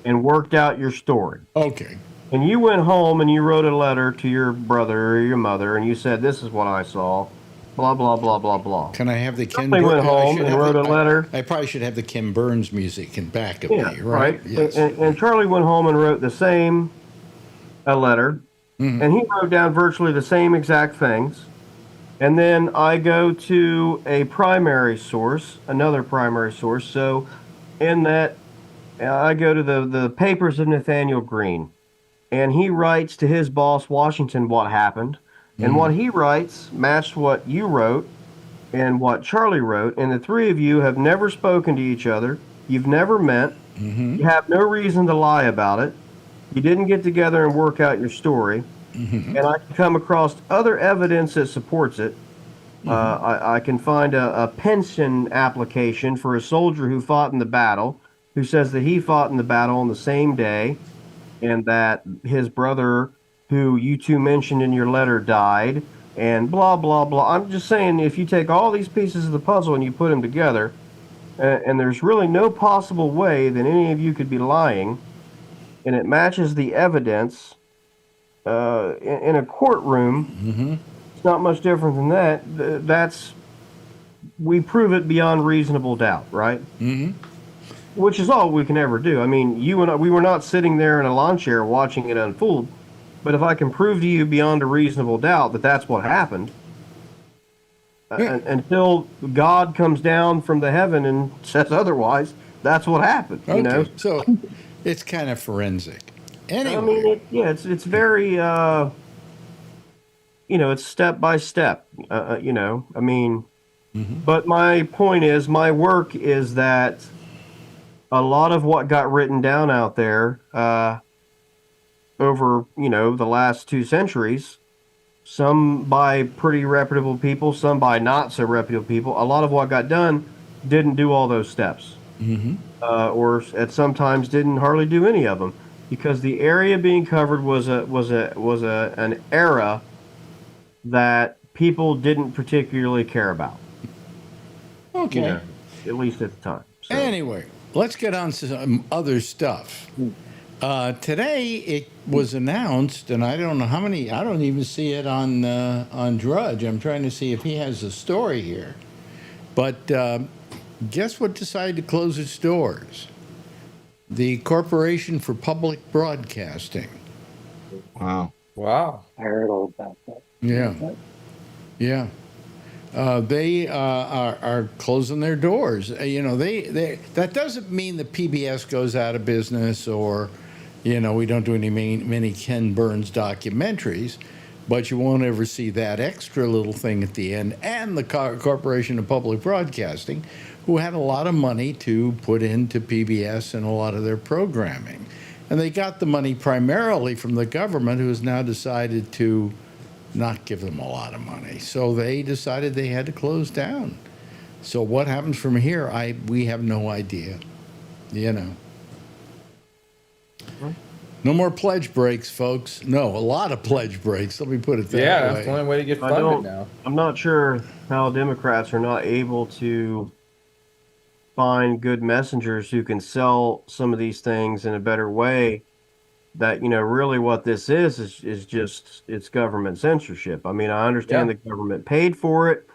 and worked out your story. Okay. And you went home and you wrote a letter to your brother or your mother, and you said, "This is what I saw," blah, blah, blah, blah, blah. Can I have the Ken Charlie went Burns? home and wrote a letter. I probably should have the Ken Burns music in back of Yeah, me, right? Yes. And Charlie went home and wrote the same letter, and he wrote down virtually the same exact things. And then I go to a primary source, another primary source. So in that, I go to the papers of Nathaniel Green, and he writes to his boss, Washington, what happened. And what he writes matched what you wrote and what Charlie wrote. And the three of you have never spoken to each other. You've never met. You have no reason to lie about it. You didn't get together and work out your story. And I can come across other evidence that supports it. I can find a pension application for a soldier who fought in the battle, who says that he fought in the battle on the same day, and that his brother, who you two mentioned in your letter, died, and blah, blah, blah. I'm just saying, if you take all these pieces of the puzzle and you put them together, and there's really no possible way that any of you could be lying, and it matches the evidence in a courtroom, it's not much different than that. We prove it beyond reasonable doubt, right? Which is all we can ever do. I mean, you and I, we were not sitting there in a lawn chair watching it unfold, but if I can prove to you beyond a reasonable doubt that that's what happened, until God comes down from the heaven and says otherwise, that's what happened. Okay. You know, So it's kind of forensic. Anyway. I mean, it's very, it's step by step. I mean, but my point is, my work is that a lot of what got written down out there over, the last 2 centuries, some by pretty reputable people, some by not so reputable people, a lot of what got done didn't do all those steps. Or at sometimes didn't hardly do any of them, because the area being covered was an era that people didn't particularly care about. Okay. At least at the time. So. Anyway, let's get on to some other stuff. Today it was announced, and I don't know how many. I don't even see it on Drudge. I'm trying to see if he has a story here. But guess what decided to close its doors? The Corporation for Public Broadcasting. Wow. Wow. I heard all about that. Yeah. Yeah. They are closing their doors. They that doesn't mean the PBS goes out of business, or, we don't do many Ken Burns documentaries, but you won't ever see that extra little thing at the end. And the Corporation of Public Broadcasting, who had a lot of money to put into PBS and a lot of their programming. And they got the money primarily from the government, who has now decided to not give them a lot of money. So they decided they had to close down. So what happens from here, we have no idea. No more pledge breaks, folks. No, a lot of pledge breaks. Let me put it that way. Yeah, that's the only way to get funded now. I'm not sure how Democrats are not able to find good messengers who can sell some of these things in a better way. That, really what this is just, it's government censorship. I mean, I understand the government paid for it,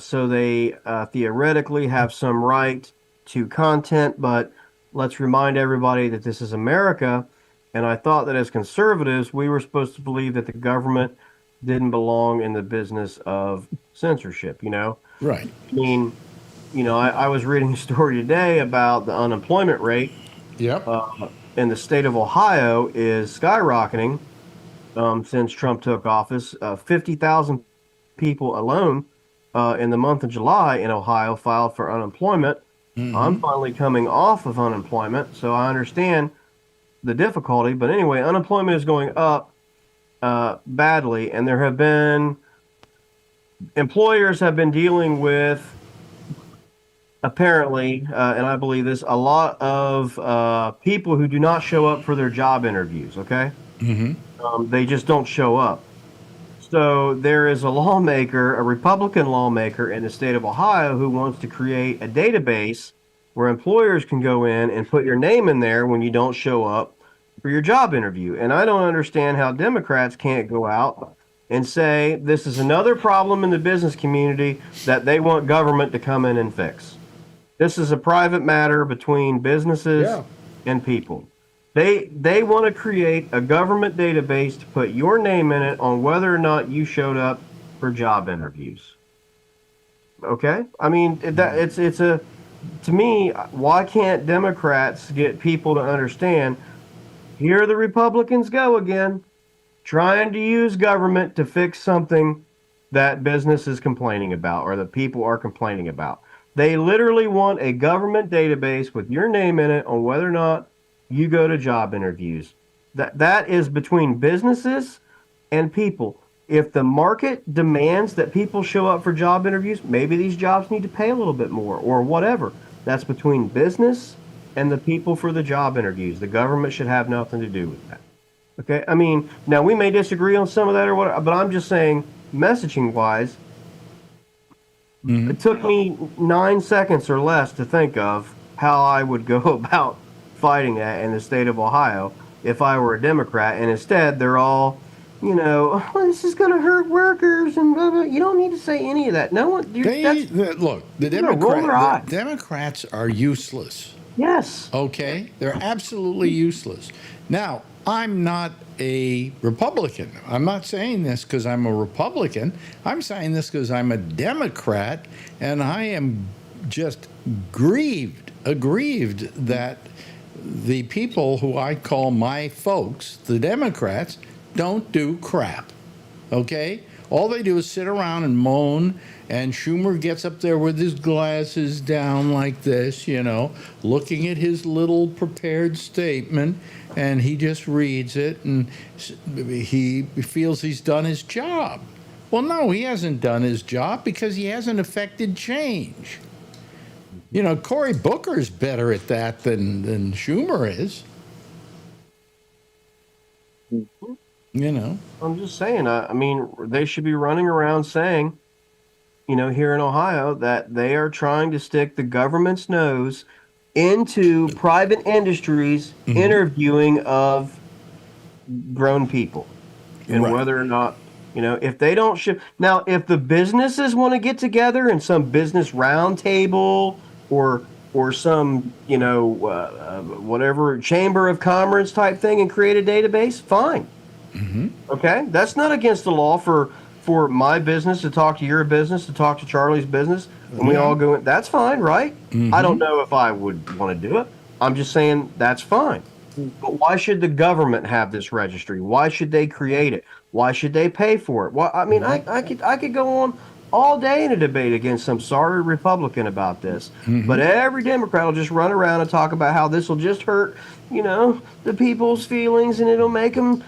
so they theoretically have some right to content, but let's remind everybody that this is America, and I thought that as conservatives, we were supposed to believe that the government didn't belong in the business of censorship, Right. I mean, I was reading a story today about the unemployment rate Yep. in the state of Ohio is skyrocketing since Trump took office. 50,000 people alone in the month of July in Ohio filed for unemployment. I'm finally coming off of unemployment, so I understand the difficulty. But anyway, unemployment is going up badly, and employers have been dealing with, apparently, and I believe this, a lot of people who do not show up for their job interviews. Okay, they just don't show up. So there is a lawmaker, a Republican lawmaker in the state of Ohio, who wants to create a database where employers can go in and put your name in there when you don't show up for your job interview. And I don't understand how Democrats can't go out and say this is another problem in the business community that they want government to come in and fix. This is a private matter between businesses and people. They want to create a government database to put your name in it on whether or not you showed up for job interviews. Okay? I mean, to me, why can't Democrats get people to understand, here the Republicans go again, trying to use government to fix something that business is complaining about or that people are complaining about. They literally want a government database with your name in it on whether or not you go to job interviews. That is between businesses and people. If the market demands that people show up for job interviews, maybe these jobs need to pay a little bit more or whatever. That's between business and the people for the job interviews. The government should have nothing to do with that. Okay? I mean, now we may disagree on some of that or whatever, but I'm just saying, messaging wise, it took me 9 seconds or less to think of how I would go about fighting that in the state of Ohio if I were a Democrat, and instead they're all, oh, this is going to hurt workers and blah, blah. You don't need to say any of that. No one. Look, the Democrats are useless. Yes. Okay, they're absolutely useless. Now, I'm not a Republican. I'm not saying this because I'm a Republican. I'm saying this because I'm a Democrat, and I am just aggrieved that the people who I call my folks, the Democrats, don't do crap. Okay? All they do is sit around and moan, and Schumer gets up there with his glasses down like this, looking at his little prepared statement, and he just reads it, and he feels he's done his job. Well, no, he hasn't done his job because he hasn't affected change. Cory Booker's better at that than Schumer is. I'm just saying, I mean, they should be running around saying, here in Ohio, that they are trying to stick the government's nose into private industries interviewing of grown people. And whether or not, if they don't ship. Now, if the businesses want to get together in some business roundtable or some, whatever chamber of commerce type thing and create a database, fine. Okay, that's not against the law for my business to talk to your business, to talk to Charlie's business, and we all go in. That's fine, right? I don't know if I would want to do it. I'm just saying that's fine. But why should the government have this registry? Why should they create it? Why should they pay for it? Well, I mean, I could go on all day in a debate against some sorry Republican about this, but every Democrat will just run around and talk about how this will just hurt, the people's feelings, and it'll make them,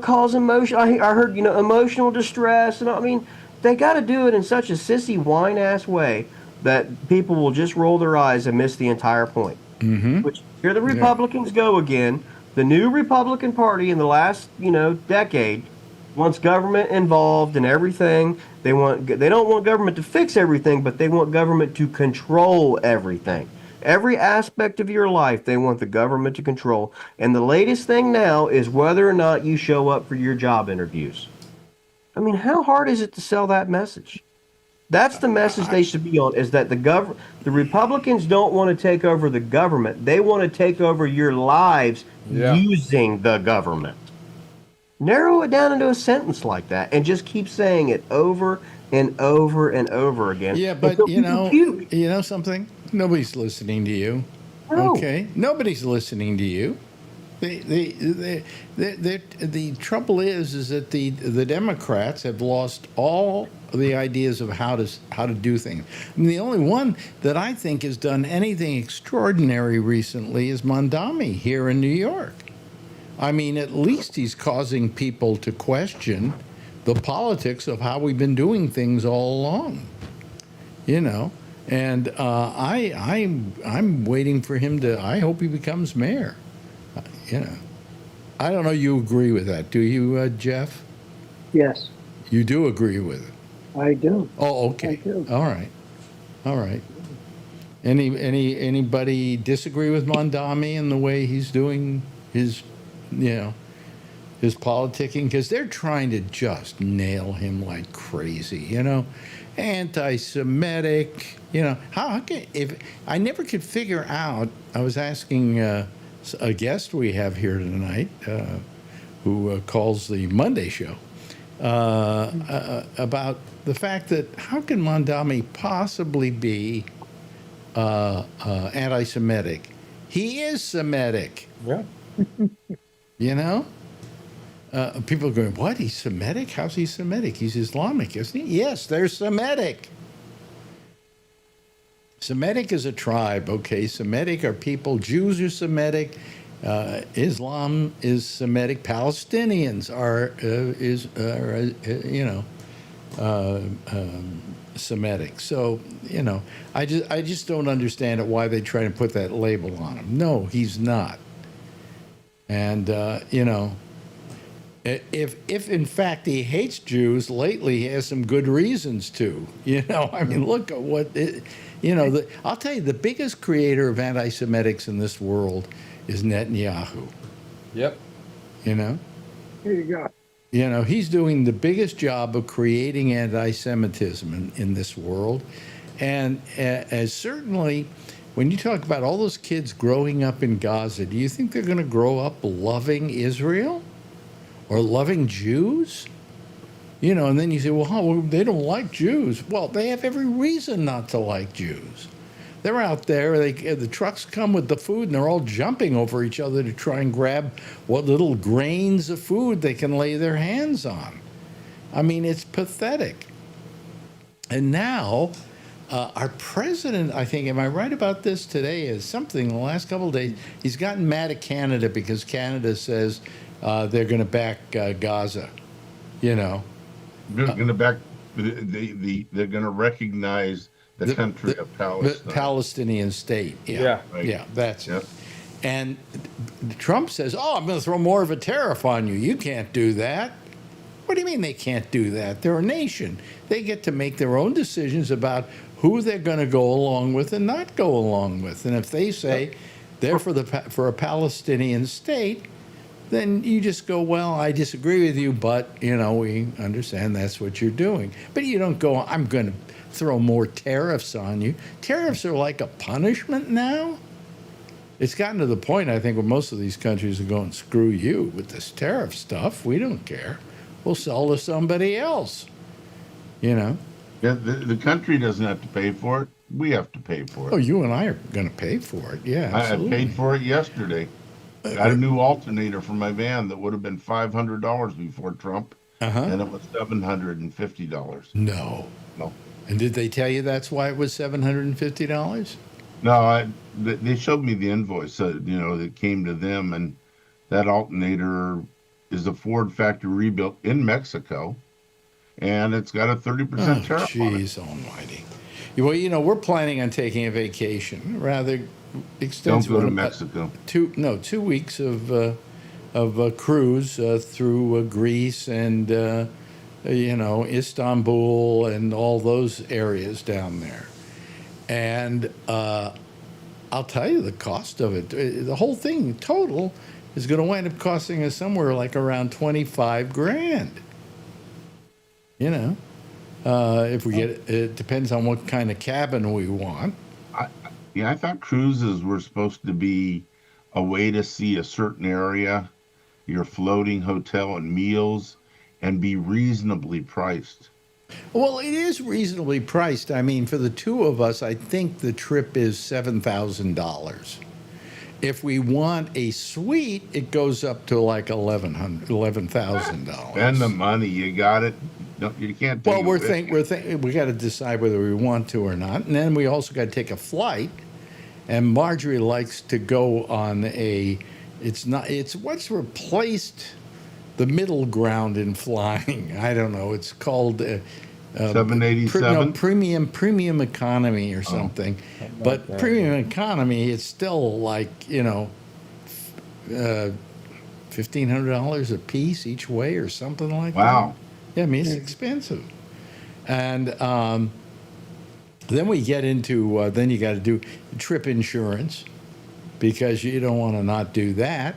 cause emotion. I heard, emotional distress, and I mean, they got to do it in such a sissy, whine-ass way that people will just roll their eyes and miss the entire point. Which here the Republicans go again. The new Republican Party in the last, decade wants government involved in everything. They don't want government to fix everything, but they want government to control everything. Every aspect of your life, they want the government to control. And the latest thing now is whether or not you show up for your job interviews. I mean, how hard is it to sell that message? That's the message they should be on, is that the Republicans don't want to take over the government. They want to take over your lives using the government. Narrow it down into a sentence like that and just keep saying it over and over and over again. Yeah, but until people puke. you know something? Nobody's listening to you. No. Okay, nobody's listening to you. The trouble is that the Democrats have lost all the ideas of how to do things. I mean, the only one that I think has done anything extraordinary recently is Mondami here in New York. I mean, at least he's causing people to question the politics of how we've been doing things all along. You know, and I'm waiting for him to. I hope he becomes mayor. You know, I don't know. You agree with that, do you, Jeff? Yes, You do agree with it. I do. Oh, okay. I do. All right. All right. Anybody disagree with Mondami and the way he's doing his, his politicking? Because they're trying to just nail him like crazy. Anti-Semitic. How can if I never could figure out? I was asking a guest we have here tonight who calls the Monday show about the fact that how can Mondami possibly be anti-Semitic? He is Semitic. Yeah. People are going, what? He's Semitic? How's he Semitic? He's Islamic, isn't he? Yes, they're Semitic. Semitic is a tribe, okay? Semitic are people. Jews are Semitic. Islam is Semitic. Palestinians are Semitic. So I just don't understand it why they try to put that label on him. No, he's not. And if in fact he hates Jews, lately he has some good reasons to. I mean, look at what I'll tell you, the biggest creator of anti-Semitics in this world is Netanyahu. Yep. Here you go. He's doing the biggest job of creating anti-Semitism in this world. And as certainly, when you talk about all those kids growing up in Gaza, do you think they're going to grow up loving Israel or loving Jews? And then you say, well, they don't like Jews. Well, they have every reason not to like Jews. They're out there, the trucks come with the food, and they're all jumping over each other to try and grab what little grains of food they can lay their hands on. I mean, it's pathetic. And now, our president, I think, am I right about this today, is something in the last couple of days, he's gotten mad at Canada because Canada says they're going to back Gaza, They're going to back. They're going to recognize the country of Palestine. The Palestinian state. Yeah. Right. Yeah, that's Yep. it. And Trump says, I'm going to throw more of a tariff on you. You can't do that. What do you mean they can't do that? They're a nation. They get to make their own decisions about who they're going to go along with and not go along with. And if they say they're for a Palestinian state, then you just go, well, I disagree with you, but, we understand that's what you're doing. But you don't go, I'm going to throw more tariffs on you. Tariffs are like a punishment now. It's gotten to the point, I think, where most of these countries are going, screw you with this tariff stuff. We don't care. We'll sell to somebody else. Yeah, the country doesn't have to pay for it. We have to pay for it. Oh, you and I are going to pay for it. Yeah, absolutely. I paid for it yesterday. Got a new alternator for my van that would have been $500 before Trump, and it was $750. No. And did they tell you that's why it was $750? No, they showed me the invoice, that came to them, and that alternator is a Ford factory rebuilt in Mexico, and it's got a 30% tariff on it. Jeez almighty. Well, we're planning on taking a vacation, rather extensive. Don't go to Mexico. 2 weeks of cruise through Greece and Istanbul and all those areas down there. And I'll tell you the cost of it. The whole thing total is going to wind up costing us somewhere like around $25,000. If we get it depends on what kind of cabin we want. I thought cruises were supposed to be a way to see a certain area, your floating hotel and meals and be reasonably priced. Well, it is reasonably priced. I mean, for the two of us, I think the trip is $7,000. If we want a suite, it goes up to like $11,000. Spend the money. You got it. No, you can't take Well, it we're with you. thinking we got to decide whether we want to or not, and then we also got to take a flight. And Marjorie likes to go on a. It's what's replaced the middle ground in flying. I don't know. It's called 787? premium economy or something. But premium economy, it's still like $1,500 a piece each way or something like that. Wow. Yeah, I mean, it's expensive. And then we get into, then you got to do trip insurance because you don't want to not do that.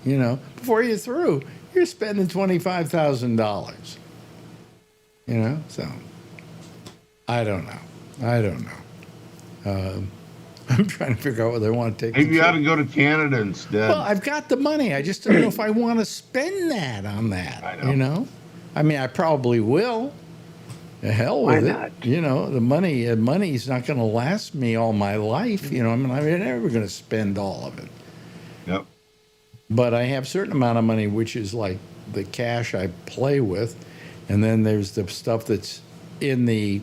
Before you're through, you're spending $25,000. So I don't know. I'm trying to figure out whether I want to take Maybe the you ought trip. to go to Canada instead. Well, I've got the money. I just don't know if I want to spend that on that. I know. I mean, I probably will. The hell with Why it. not? The money's not going to last me all my life. I'm never going to spend all of it. Yep. But I have a certain amount of money, which is like the cash I play with, and then there's the stuff that's in the,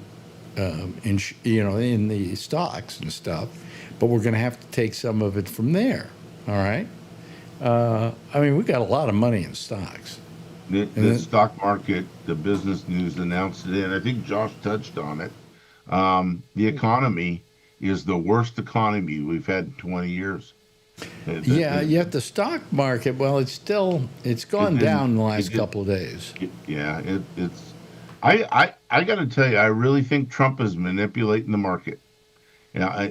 in the stocks and stuff. But we're going to have to take some of it from there. All right. I mean, we got a lot of money in stocks. The stock market, the business news announced it, and I think Josh touched on it. The economy is the worst economy we've had in 20 years. Yet the stock market, well, it's gone down the last couple of days. Yeah, it's. I got to tell you, I really think Trump is manipulating the market.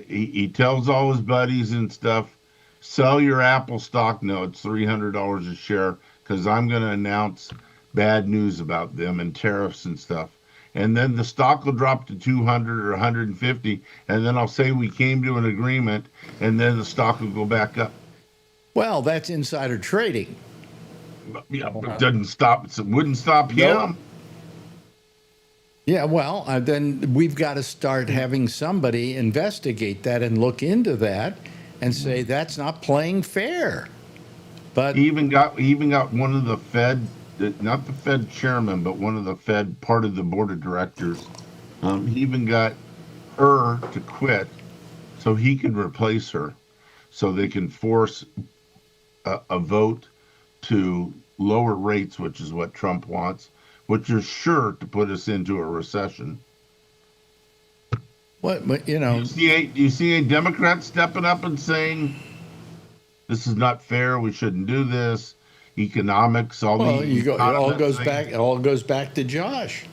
He tells all his buddies and stuff, sell your Apple stock. No, it's $300 a share because I'm going to announce bad news about them and tariffs and stuff. And then the stock will drop to 200 or 150, and then I'll say we came to an agreement, and then the stock will go back up. Well, that's insider trading. Yeah, but it doesn't stop. It wouldn't stop him. Yeah, well, then we've got to start having somebody investigate that and look into that and say that's not playing fair. But He even got one of the Fed, not the Fed chairman, but one of the Fed part of the board of directors. He even got her to quit so he could replace her, so they can force a vote to lower rates, which is what Trump wants, which is sure to put us into a recession. But Do you see a Democrat stepping up and saying, this is not fair, we shouldn't do this, economics, it all goes back to Josh.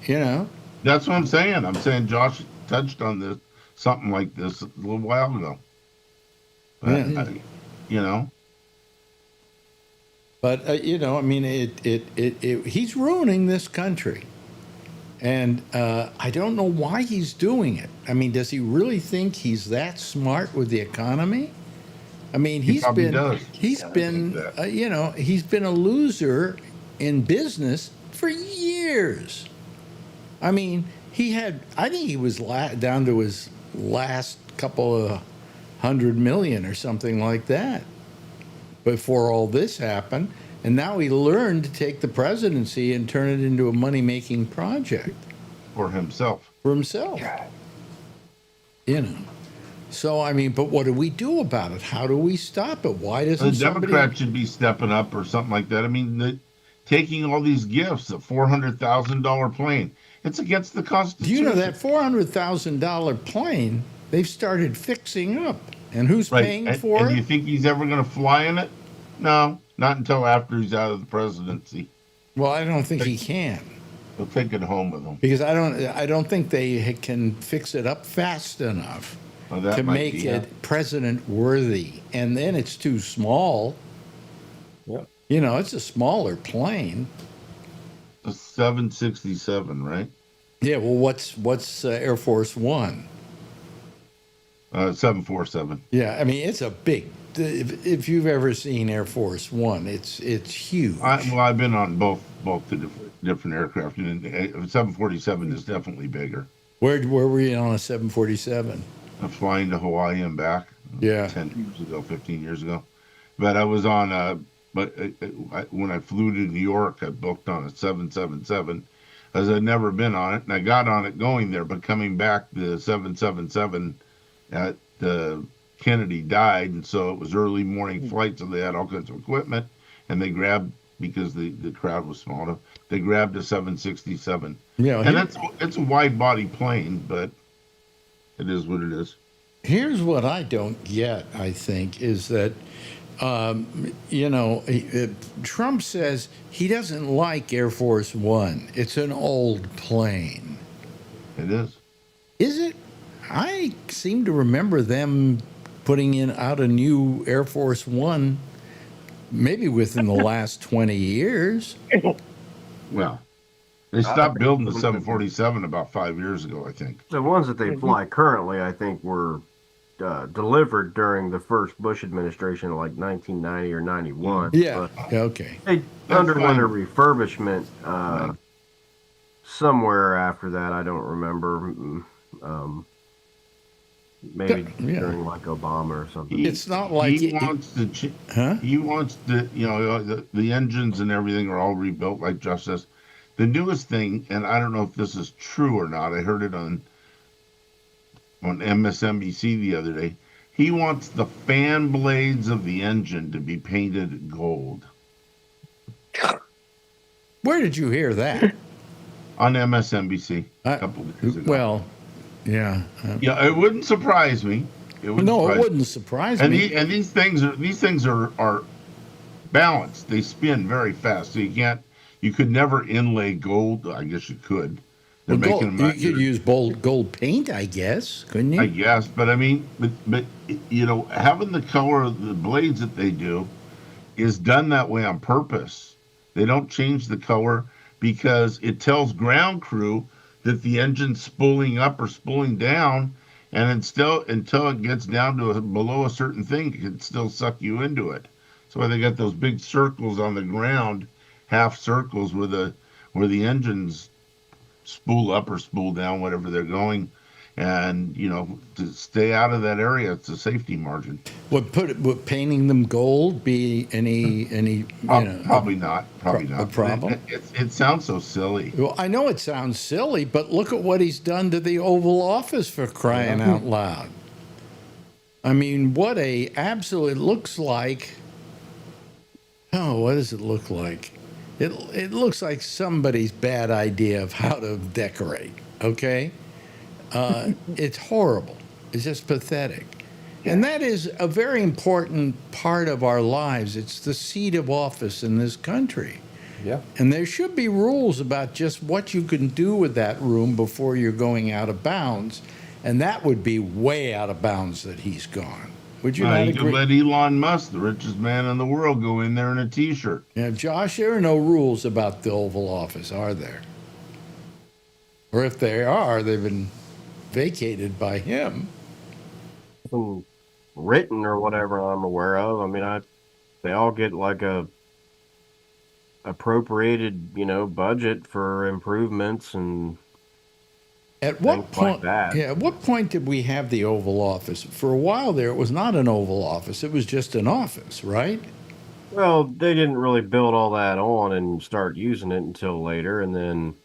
That's what I'm saying. I'm saying Josh touched on this, something like this a little while ago. But I mean, he's ruining this country, and I don't know why he's doing it. I mean, does he really think he's that smart with the economy? I mean, he's been a loser in business for years. I mean, I think he was down to his last couple of $100 million or something like that before all this happened. And now he learned to take the presidency and turn it into a money-making project. For himself. So, I mean, but what do we do about it? How do we stop it? Why doesn't The Democrats should be stepping up or something like that. I mean, taking all these gifts, a $400,000 plane, it's against the Constitution. Do you know that $400,000 plane, they've started fixing up? And who's paying for it? And you think he's ever going to fly in it? No, not until after he's out of the presidency. Well, I don't think he can. He'll take it home with him. Because I don't think they can fix it up fast enough to make it president worthy. And then it's too small. Yep. It's a smaller plane. A 767, right? Yeah, well, what's Air Force One? 747. Yeah, I mean it's a big. If you've ever seen Air Force One, it's huge. I've been on both the different aircraft, and 747 is definitely bigger. Where were you on a 747? I'm flying to Hawaii and back. Yeah. 10 years ago, 15 years ago. But I was on when I flew to New York, I booked on a 777, as I'd never been on it, and I got on it going there. But coming back, the 777 at Kennedy died, and so it was early morning flight, so they had all kinds of equipment, and they grabbed, because the crowd was small enough, they grabbed a 767. Yeah, and it's a wide body plane, but it is what it is. Here's what I don't get, I think, is that, Trump says he doesn't like Air Force One. It's an old plane. It is. Is it? I seem to remember them putting out a new Air Force One maybe within the last 20 years. Well, they stopped building the 747 about 5 years ago, I think. The ones that they fly currently, I think, were delivered during the first Bush administration, like 1990 or 91. Yeah. Okay. They underwent a refurbishment somewhere after that. I don't remember. Maybe during like Obama or something. It's not like he wants to. He wants to. The engines and everything are all rebuilt, like Josh says. The newest thing, and I don't know if this is true or not. I heard it on MSNBC the other day. He wants the fan blades of the engine to be painted gold. Where did you hear that? On MSNBC a couple of days ago. Well, yeah. Yeah, it wouldn't surprise me. It wouldn't surprise me. And these things are balanced. They spin very fast, so you could never inlay gold. I guess you could. You could use gold paint, I guess, couldn't you? I guess, but I mean, but having the color of the blades that they do is done that way on purpose. They don't change the color because it tells ground crew that the engine's spooling up or spooling down, and until it gets down to below a certain thing, it can still suck you into it. So they got those big circles on the ground, half circles where the engines spool up or spool down, whatever they're going, and to stay out of that area, it's a safety margin. Would painting them gold be any probably not a problem? It sounds so silly. Well, I know it sounds silly, but look at what he's done to the Oval Office, for crying out loud. I mean, it looks like. Oh, what does it look like? It looks like somebody's bad idea of how to decorate, okay? It's horrible. It's just pathetic. And that is a very important part of our lives. It's the seat of office in this country. Yeah. And there should be rules about just what you can do with that room before you're going out of bounds. And that would be way out of bounds that he's gone. Would you not agree? You could let Elon Musk, the richest man in the world, go in there in a T-shirt. Yeah, Josh, there are no rules about the Oval Office, are there? Or if they are, they've been vacated by him. Nothing written or whatever I'm aware of. I mean, they all get like a appropriated, budget for improvements and. At what point? At what point did we have the Oval Office? For a while there, it was not an Oval Office; it was just an office, right? Well, they didn't really build all that on and start using it until later, and then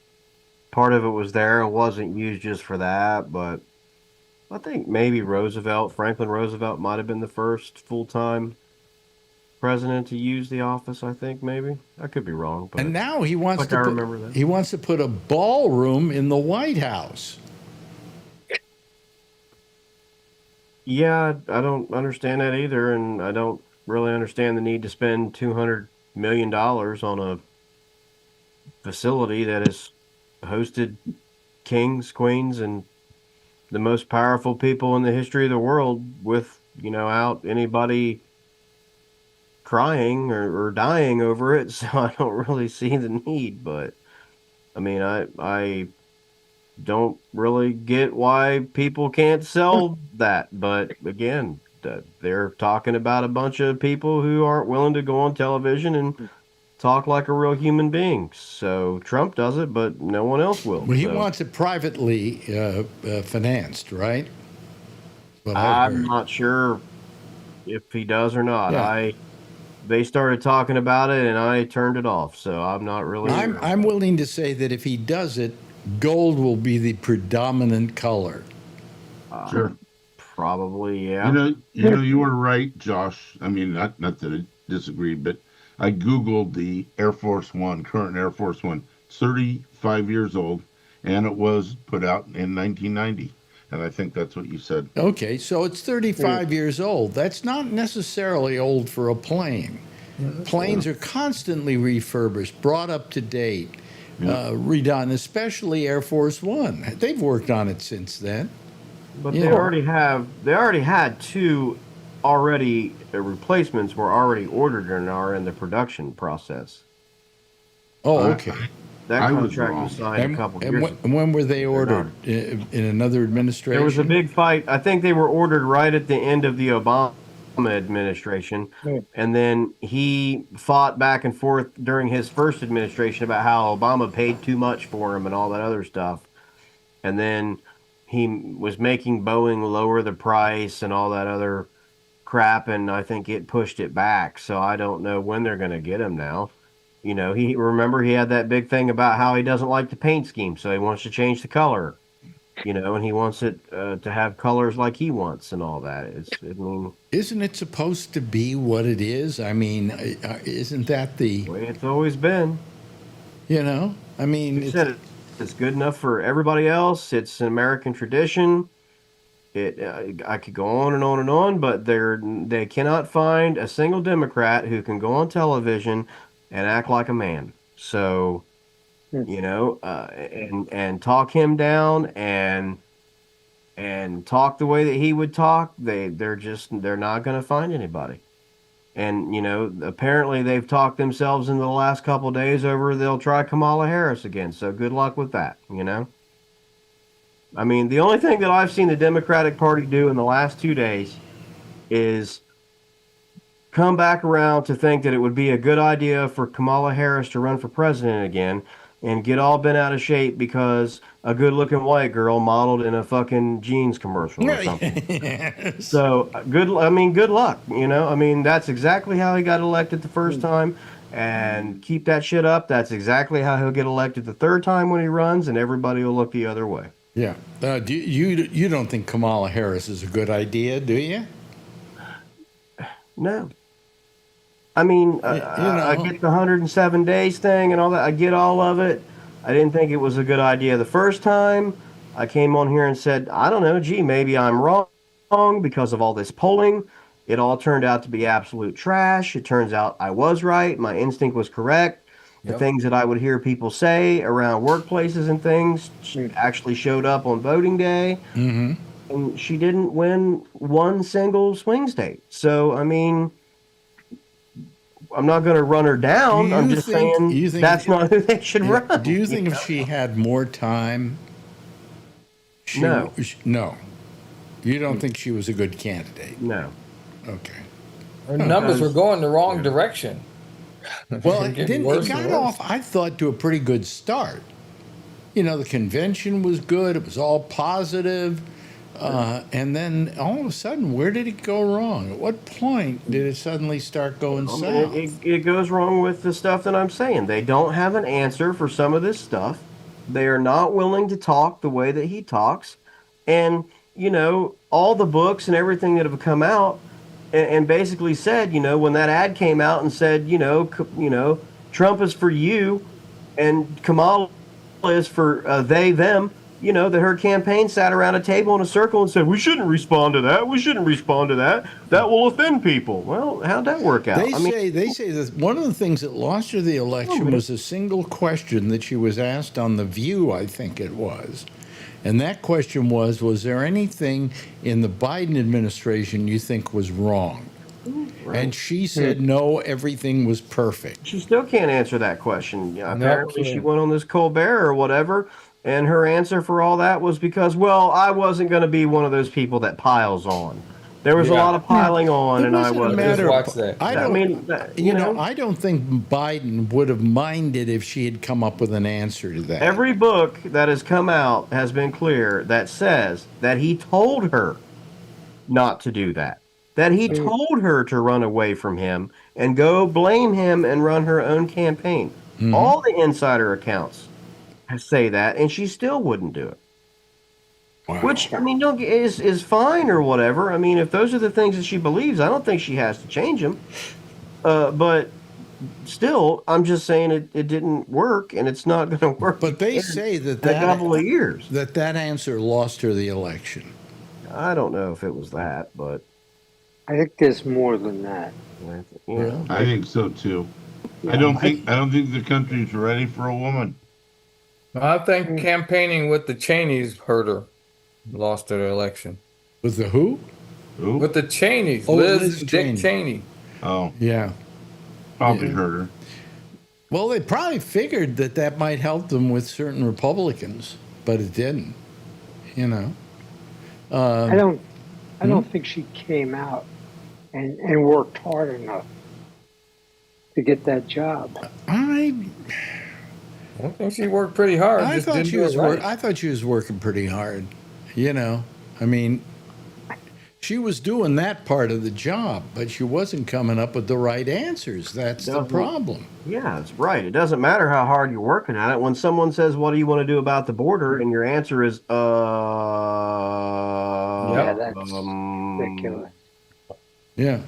part of it was there and wasn't used just for that. But I think maybe Franklin Roosevelt, might have been the first full-time president to use the office. I think maybe I could be wrong, but and now he wants remember that. He wants to put a ballroom in the White House. Yeah, I don't understand that either, and I don't really understand the need to spend $200 million on a facility that has hosted kings, queens, and the most powerful people in the history of the world without anybody crying or dying over it. So I don't really see the need, but I mean, I don't really get why people can't sell that. But again, they're talking about a bunch of people who aren't willing to go on television and talk like a real human being. So Trump does it, but no one else will. Well, he So wants it privately financed, right? What I've I'm heard. not sure if he does or not. Yeah. They started talking about it and I turned it off. So I'm not really sure. I'm willing to say that if he does it, gold will be the predominant color. Sure. Probably, yeah. You were right, Josh. I mean, not that I disagree, but I Googled the Air Force One, current Air Force One, 35 years old, and it was put out in 1990. And I think that's what you said. Okay, so it's 35 years old. That's not necessarily old for a plane. Planes are constantly refurbished, brought up to date, redone, especially Air Force One. They've worked on it since then. But Yeah. they already had two replacements were already ordered and are in the production process. Oh, okay. That I was contract wrong. was signed a couple And years ago. when were they ordered? In another administration? There was a big fight. I think they were ordered right at the end of the Obama administration. And then he fought back and forth during his first administration about how Obama paid too much for him and all that other stuff. And then he was making Boeing lower the price and all that other crap. And I think it pushed it back. So I don't know when they're going to get him now. He had that big thing about how he doesn't like the paint scheme, so he wants to change the color, and he wants it to have colors like he wants and all that. Isn't it supposed to be what it is? I mean, isn't that the way it's always been? I mean, it's good enough for everybody else. It's an American tradition. I could go on and on and on, but they cannot find a single Democrat who can go on television and act like a man. So, and talk him down and talk the way that he would talk. They're not going to find anybody. And apparently they've talked themselves into the last couple of days over they'll try Kamala Harris again. So good luck with that. I mean, the only thing that I've seen the Democratic Party do in the last 2 days is come back around to think that it would be a good idea for Kamala Harris to run for president again and get all bent out of shape because a good-looking white girl modeled in a fucking jeans commercial or something. Yes. So good luck. That's exactly how he got elected the first time, and keep that shit up. That's exactly how he'll get elected the third time when he runs, and everybody will look the other way. Yeah. You don't think Kamala Harris is a good idea, do you? No. I mean, I get the 107 days thing and all that. I get all of it. I didn't think it was a good idea the first time. I came on here and said, I don't know, maybe I'm wrong because of all this polling. It all turned out to be absolute trash. It turns out I was right. My instinct was correct. The things that I would hear people say around workplaces and things actually showed up on voting day. Mm-hmm. And she didn't win one single swing state. So, I mean, I'm not going to run her down. I'm just saying that's not who they should run. Do you think if she had more time? No. No. You don't think she was a good candidate? No. Okay. Her numbers were going the wrong direction. Well, it got off, I thought, to a pretty good start. The convention was good. It was all positive. And then all of a sudden, where did it go wrong? At what point did it suddenly start going south? It goes wrong with the stuff that I'm saying. They don't have an answer for some of this stuff. They are not willing to talk the way that he talks. And, all the books and everything that have come out and basically said, when that ad came out and said, Trump is for you and Kamala is for they, them, that her campaign sat around a table in a circle and said, we shouldn't respond to that. We shouldn't respond to that. That will offend people. Well, how'd that work out? They say that one of the things that lost her the election was a single question that she was asked on The View, I think it was. And that question was there anything in the Biden administration you think was wrong? Right. And she said, no, everything was perfect. She still can't answer that question. Apparently she went on this Colbert or whatever And her answer for all that was because, well, I wasn't going to be one of those people that piles on. There was a lot of piling on, It and I wasn't a wasn't. matter Watch of, that. I I don't, mean, you know, I don't think Biden would have minded if she had come up with an answer to that. every book that has come out has been clear that says that he told her not to do that. That he told her to run away from him and go blame him and run her own campaign. All the insider accounts say that, and she still wouldn't do it. Wow. Which, I mean, don't is fine or whatever. I mean, if those are the things that she believes, I don't think she has to change them. But still, I'm just saying it didn't work, and it's not going to work. But they say that in a couple of years. that answer lost her the election. I don't know if it was that, but I think there's more than that. you know. I think so too. I don't think the country's ready for a woman. I think campaigning with the Cheneys hurt her. Lost her election. With the who? Who? With the Cheneys, Oh, Liz Liz and Cheney. Dick Cheney. Oh, Yeah. probably Yeah. hurt her. Well, they probably figured that might help them with certain Republicans, but it didn't. You know. I don't think she came out and worked hard enough to get that job. I I think she worked pretty hard. I just thought didn't she do was it right. I thought she was working pretty hard. You know, I mean, she was doing that part of the job, but she wasn't coming up with the right answers. That's the Doesn't- problem. Yeah, that's right. It doesn't matter how hard you're working at it. When someone says, "What do you want to do about the border?" and your answer is, Yeah, that's ridiculous. Yeah,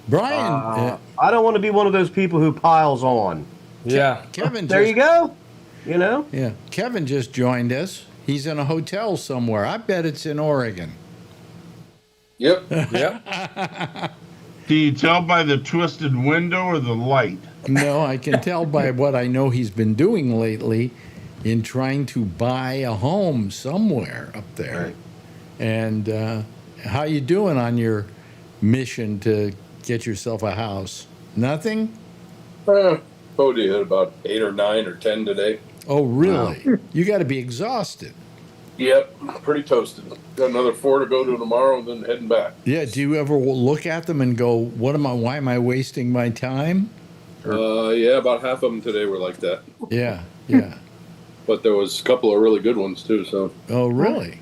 Brian, I don't want to be one of those people who piles on." Yeah. Kevin. There just, you go. You know. Yeah, Kevin just joined us. He's in a hotel somewhere. I bet it's in Oregon. Yep. Yep. Do you tell by the twisted window or the light? No, I can tell by what I know he's been doing lately in trying to buy a home somewhere up there. Right. And how you doing on your mission to get yourself a house? Nothing? Cody had about 8 or 9 or 10 today. Oh, really? You got to be exhausted. Yep, pretty toasted. Got another 4 to go to tomorrow, and then heading back. Yeah. Do you ever look at them and go, why am I wasting my time? Yeah, about half of them today were like that. Yeah. Yeah. But there was a couple of really good ones too. So Oh, really?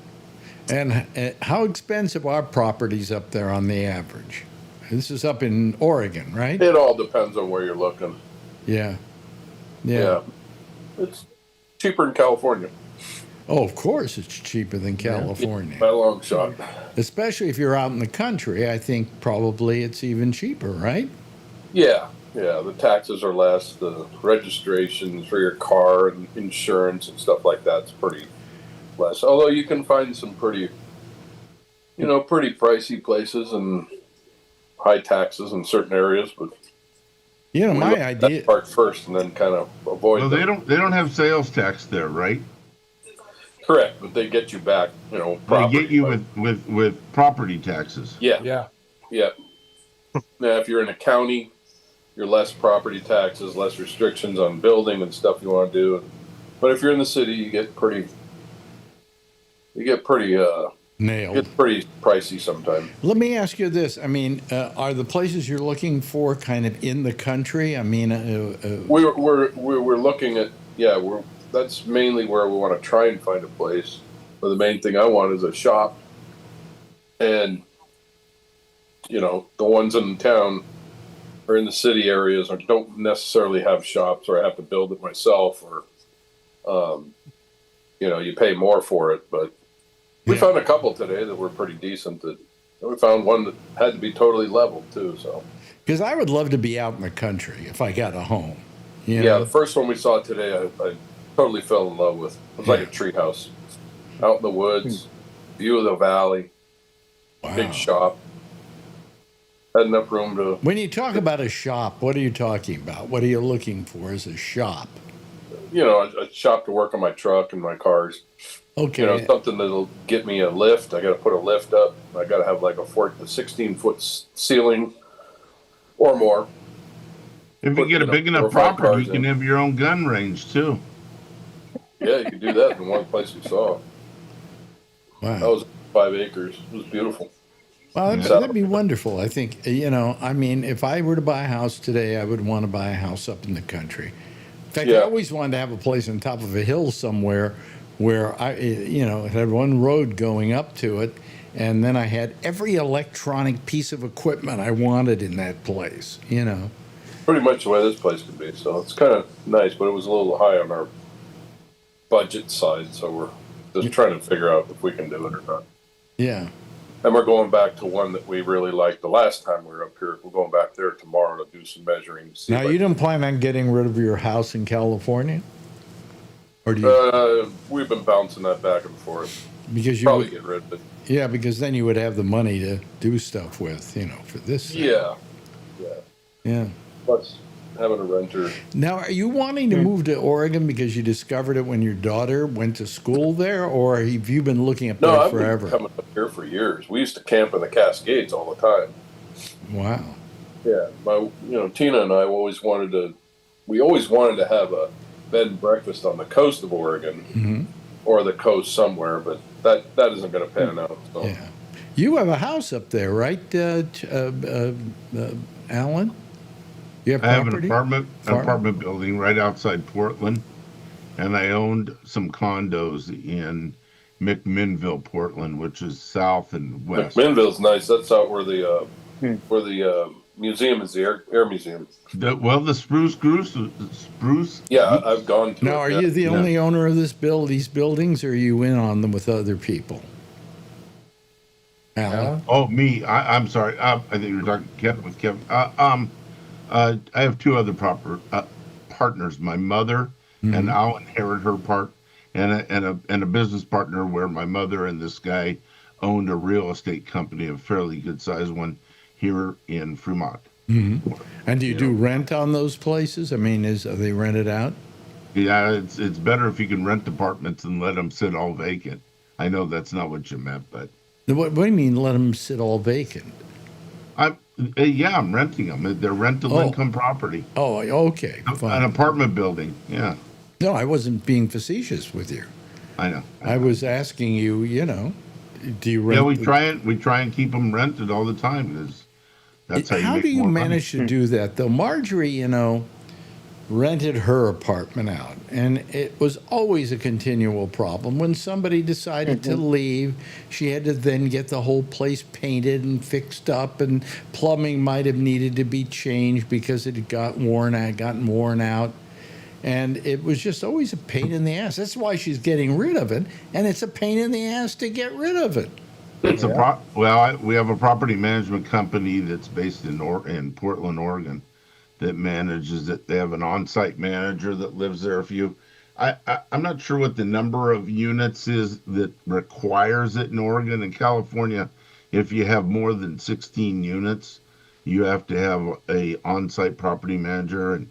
And how expensive are properties up there on the average? This is up in Oregon, right? it all depends on where you're looking. Yeah. Yeah, it's cheaper in California Oh, of course it's cheaper than California. by a long shot. Especially if you're out in the country. I think probably it's even cheaper, right? Yeah, the taxes are less. The registrations for your car and insurance and stuff like that's pretty less. Although you can find some pretty pricey places and high taxes in certain areas. But You know, we my look at that idea. part first and then kind of avoid. Well, them. they don't have sales tax there, right? Correct, but they get you back. They Property, get you but- with property taxes. Yeah. Yeah. Now, if you're in a county, you're less property taxes, less restrictions on building and stuff you want to do. But if you're in the city, you get pretty Nailed. pricey sometimes. Let me ask you this. I mean, are the places you're looking for kind of in the country? I mean, We're looking at that's mainly where we want to try and find a place. But the main thing I want is a shop, and the ones in town or in the city areas don't necessarily have shops, or I have to build it myself, or you pay more for it. But we found a couple today that were pretty decent. And we found one that had to be totally leveled too. So because I would love to be out in the country if I got a home. You yeah, know? the first one we saw today, I totally fell in love with. It was like a tree house out in the woods, view of the valley, Wow. big shop. Had enough room to, When you talk about a shop, what are you talking about? What are you looking for as a shop? a shop to work on my truck and my cars. Okay. Something that'll get me a lift. I got to put a lift up. I got to have like a 16-foot ceiling or more. If you get a big enough or 5 property, cars you can in. have your own gun range too. Yeah, you could do that in one place we saw. Wow. That was 5 acres. It was beautiful. Well, Yeah. that'd be wonderful. I think, I mean, if I were to buy a house today, I would want to buy a house up in the country. In fact, I Yeah. always wanted to have a place on top of a hill somewhere where it had one road going up to it, and then I had every electronic piece of equipment I wanted in that place, Pretty much the way this place could be. So it's kind of nice, but it was a little high on our budget side. So we're just trying to figure out if we can do it or not. Yeah. And we're going back to one that we really liked the last time we were up here. We're going back there tomorrow to do some measuring. See Now, if you don't plan on getting rid of your house in California? Or do you? we've been bouncing that back and forth. Because you Probably would, get rid of it. yeah, because then you would have the money to do stuff with, for this thing. Yeah. Yeah. Plus having a renter. Now, are you wanting to move to Oregon because you discovered it when your daughter went to school there, or have you been looking up No, there I've forever? been coming up here for years. We used to camp in the Cascades all the time. Wow. Yeah, Tina and I always wanted to have a bed and breakfast on the coast of Oregon or the coast somewhere, but that isn't going to pan out. So. Yeah. You have a house up there, right, Alan? You have I have an property? apartment building right outside Portland, and I owned some condos in McMinnville, Portland, which is south and west. McMinnville's nice. That's out where the museum is, the air museum. The Spruce. Yeah, I've gone to. Now, are you the only owner of these buildings, or are you in on them with other people? Alan? Oh, me. I'm sorry. I think you were talking with Kevin. I have two other partners. My mother, and I'll inherit her part, and a business partner where my mother and this guy owned a real estate company, a fairly good sized one here in Fremont. Mm-hmm. And do you do rent on those places? I mean, are they rented out? Yeah, it's better if you can rent apartments and let them sit all vacant. I know that's not what you meant, but what do you mean let them sit all vacant? I'm renting them. They're rental income property. Oh, okay. Fine. An apartment building. Yeah. No, I wasn't being facetious with you. I know. I was asking you. Do you rent? Yeah, we try and keep them rented all the time. Because that's how you make do you more manage money. to do that though? Marjorie, rented her apartment out, and it was always a continual problem. When somebody decided to leave, she had to then get the whole place painted and fixed up, and plumbing might have needed to be changed because it had gotten worn out. And it was just always a pain in the ass. That's why she's getting rid of it, and it's a pain in the ass to get rid of it. We have a property management company that's based in Portland, Oregon, that manages it. They have an on-site manager that lives there. I'm not sure what the number of units is that requires it in Oregon and California. If you have more than 16 units, you have to have a on-site property manager.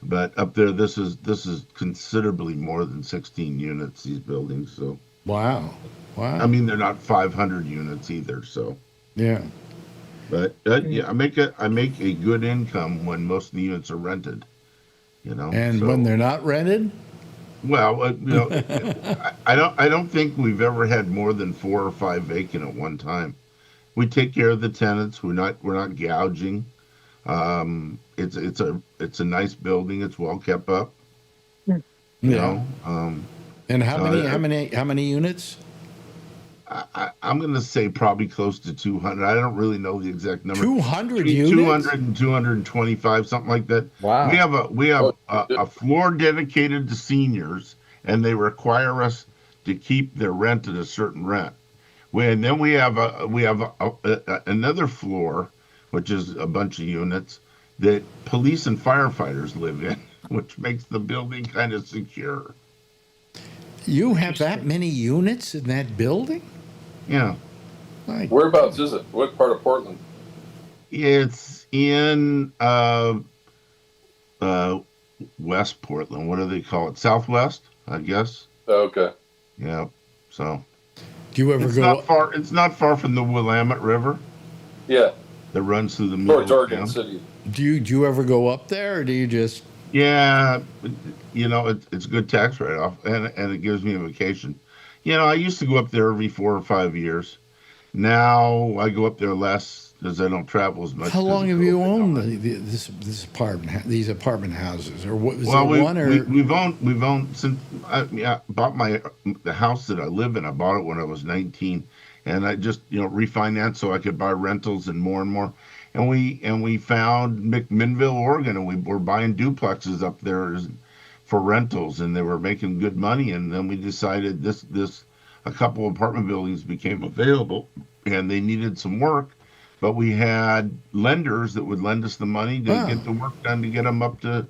But up there, this is considerably more than 16 units. These buildings, so wow. I mean, they're not 500 units either. So yeah. But I make a good income when most of the units are rented, And when they're not rented, well, I don't think we've ever had more than 4 or 5 vacant at one time. We take care of the tenants. We're not gouging. It's a nice building. It's well kept up. You know. And how many units? I'm going to say probably close to 200. I don't really know the exact number. 200 units? 200 and 225, something like that. Wow. We have a floor dedicated to seniors, and they require us to keep their rent at a certain rent. And then we have another floor, which is a bunch of units that police and firefighters live in, which makes the building kind of secure. You have that many units in that building? Yeah. Whereabouts is it? What part of Portland? It's in West Portland. What do they call it? Southwest, I guess. Oh, okay. Yeah. So. Do you ever it's go? Not far. It's not far from the Willamette River. Yeah. That runs through the middle Towards of Oregon town. City. Do you ever go up there, or do you just Yeah, it's a good tax write-off, and it gives me a vacation. I used to go up there every 4 or 5 years. Now I go up there less because I don't travel as much. How 'Cause long of have you COVID and all owned that. this apartment, these apartment houses, or what was there Well, one or? we've owned since I bought the house that I live in. I bought it when I was 19, and I just refinanced so I could buy rentals and more. And we found McMinnville, Oregon, and we were buying duplexes up there for rentals, and they were making good money. And then we decided this a couple apartment buildings became available, and they needed some work, but we had lenders that would lend us the money to Oh, get the work done to get them up to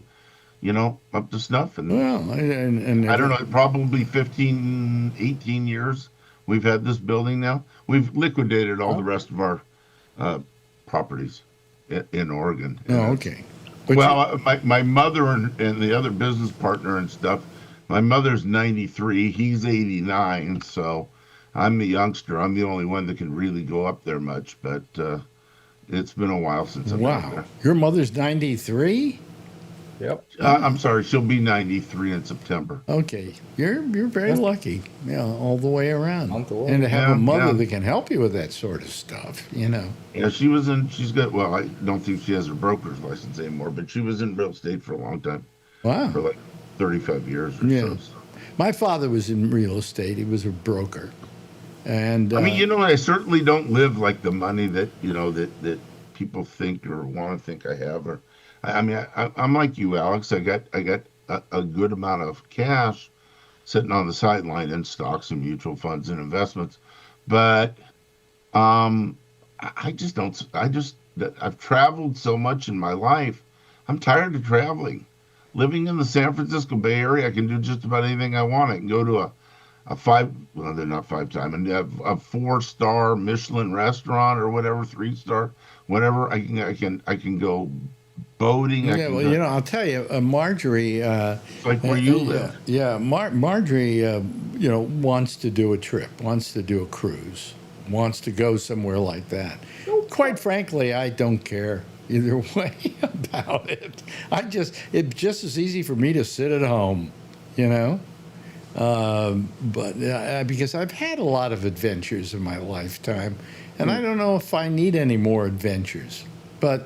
snuff. And well, and I don't know, probably 15, 18 years we've had this building now. We've liquidated all the rest of our uh, properties in Oregon. Oh, And okay. But well, my mother and the other business partner and stuff, my mother's 93, he's 89, so I'm the youngster. I'm the only one that can really go up there much, but it's been a while since I've been up wow, there. your mother's 93. Yep. I'm sorry, she'll be 93 in September. Okay, you're very lucky, all the way around, On the wall. and to have a Yeah, mother yeah. that can help you with that sort of stuff. Yeah, she's got, well, I don't think she has her broker's license anymore, but she was in real estate for a long time, Wow. for like 35 years or Yeah. so. My father was in real estate. He was a broker, and I mean, I certainly don't live like the money that people think or want to think I have. Or, I mean, I'm like you, Alex. I got a good amount of cash sitting on the sideline in stocks and mutual funds and investments, but I just don't. I've traveled so much in my life. I'm tired of traveling. Living in the San Francisco Bay Area, I can do just about anything I want. I can go to a five, well, they're not 5-time, and have a 4-star Michelin restaurant or whatever, 3-star, whatever. I can go boating. I yeah, can well, go, I'll tell you, Marjorie. it's like where you live. Yeah, Marjorie, wants to do a trip, wants to do a cruise, wants to go somewhere like that. Quite frankly, I don't care either way about it. It's just as easy for me to sit at home, but because I've had a lot of adventures in my lifetime, and I don't know if I need any more adventures. But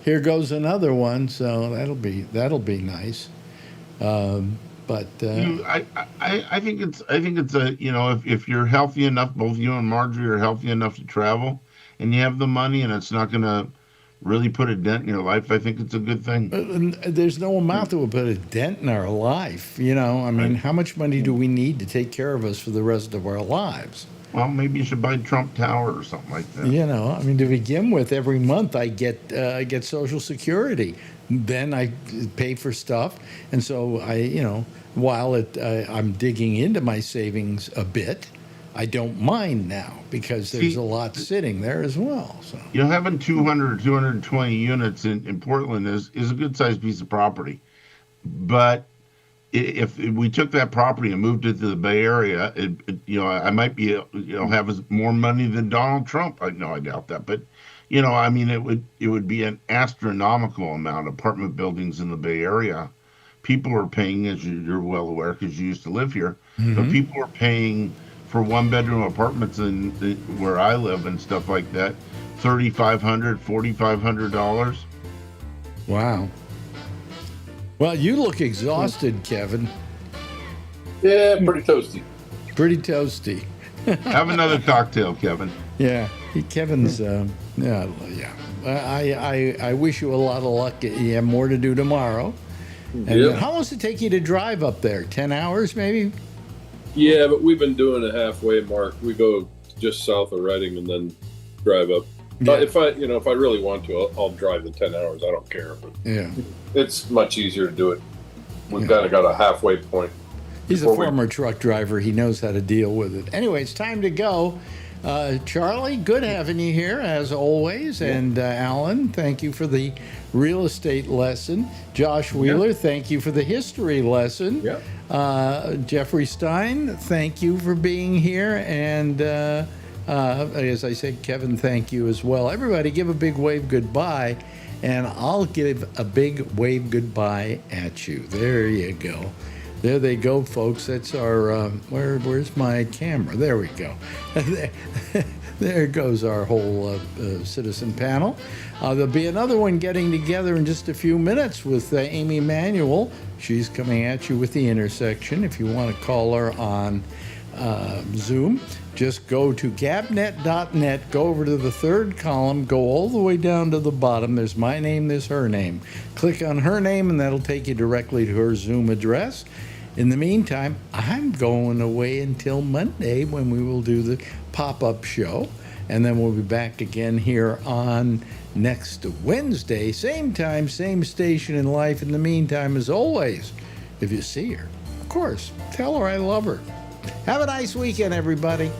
here goes another one, so that'll be nice. But I think it's if you're healthy enough, both you and Marjorie are healthy enough to travel, and you have the money, and it's not going to really put a dent in your life, I think it's a good thing. there's no amount that would put a dent in our life. I mean, how much money do we need to take care of us for the rest of our lives? Well, maybe you should buy Trump Tower or something like that. I mean, to begin with, every month I get Social Security. Then I pay for stuff, and so while I'm digging into my savings a bit, I don't mind now because there's a lot sitting there as well. So Having 200 or 220 units in Portland is a good sized piece of property, but if we took that property and moved it to the Bay Area, I might be have more money than Donald Trump. I doubt that, but I mean, it would be an astronomical amount of apartment buildings in the Bay Area. People are paying, as you're well aware, because you used to live here, but people are paying for 1-bedroom apartments where I live and stuff like that, $3,500, $4,500. wow. Well, you look exhausted, Kevin. Yeah, pretty toasty. Pretty toasty. Have another cocktail, Kevin. Yeah, Kevin's. I wish you a lot of luck. You have more to do tomorrow. And Yep. how long does it take you to drive up there? 10 hours, maybe? Yeah, but we've been doing a halfway mark. We go just south of Reading and then drive up. Yeah. If I really want to, I'll drive the 10 hours. I don't care, but Yeah. it's much easier to do it. We've kind of got a halfway point. He's a Before we- former truck driver. He knows how to deal with it. Anyway, it's time to go. Charlie, good having you here as always. And Alan, thank you for the real estate lesson. Josh Wheeler, thank you for the history lesson. Yeah. Jeffrey Stein, thank you for being here. And as I said, Kevin, thank you as well. Everybody, give a big wave goodbye. and I'll give a big wave goodbye at you. There you go. There they go, folks. That's our, where's my camera? There we go. There goes our whole citizen panel. There'll be another one getting together in just a few minutes with Amy Manuel. She's coming at you with The Intersection. If you want to call her on Zoom, just go to gabnet.net, go over to the third column, go all the way down to the bottom. There's my name, there's her name. Click on her name, and that'll take you directly to her Zoom address. In the meantime, I'm going away until Monday when we will do the pop-up show, and then we'll be back again here on next Wednesday, same time, same station in life. In the meantime, as always, if you see her, of course, tell her I love her. Have a nice weekend, everybody.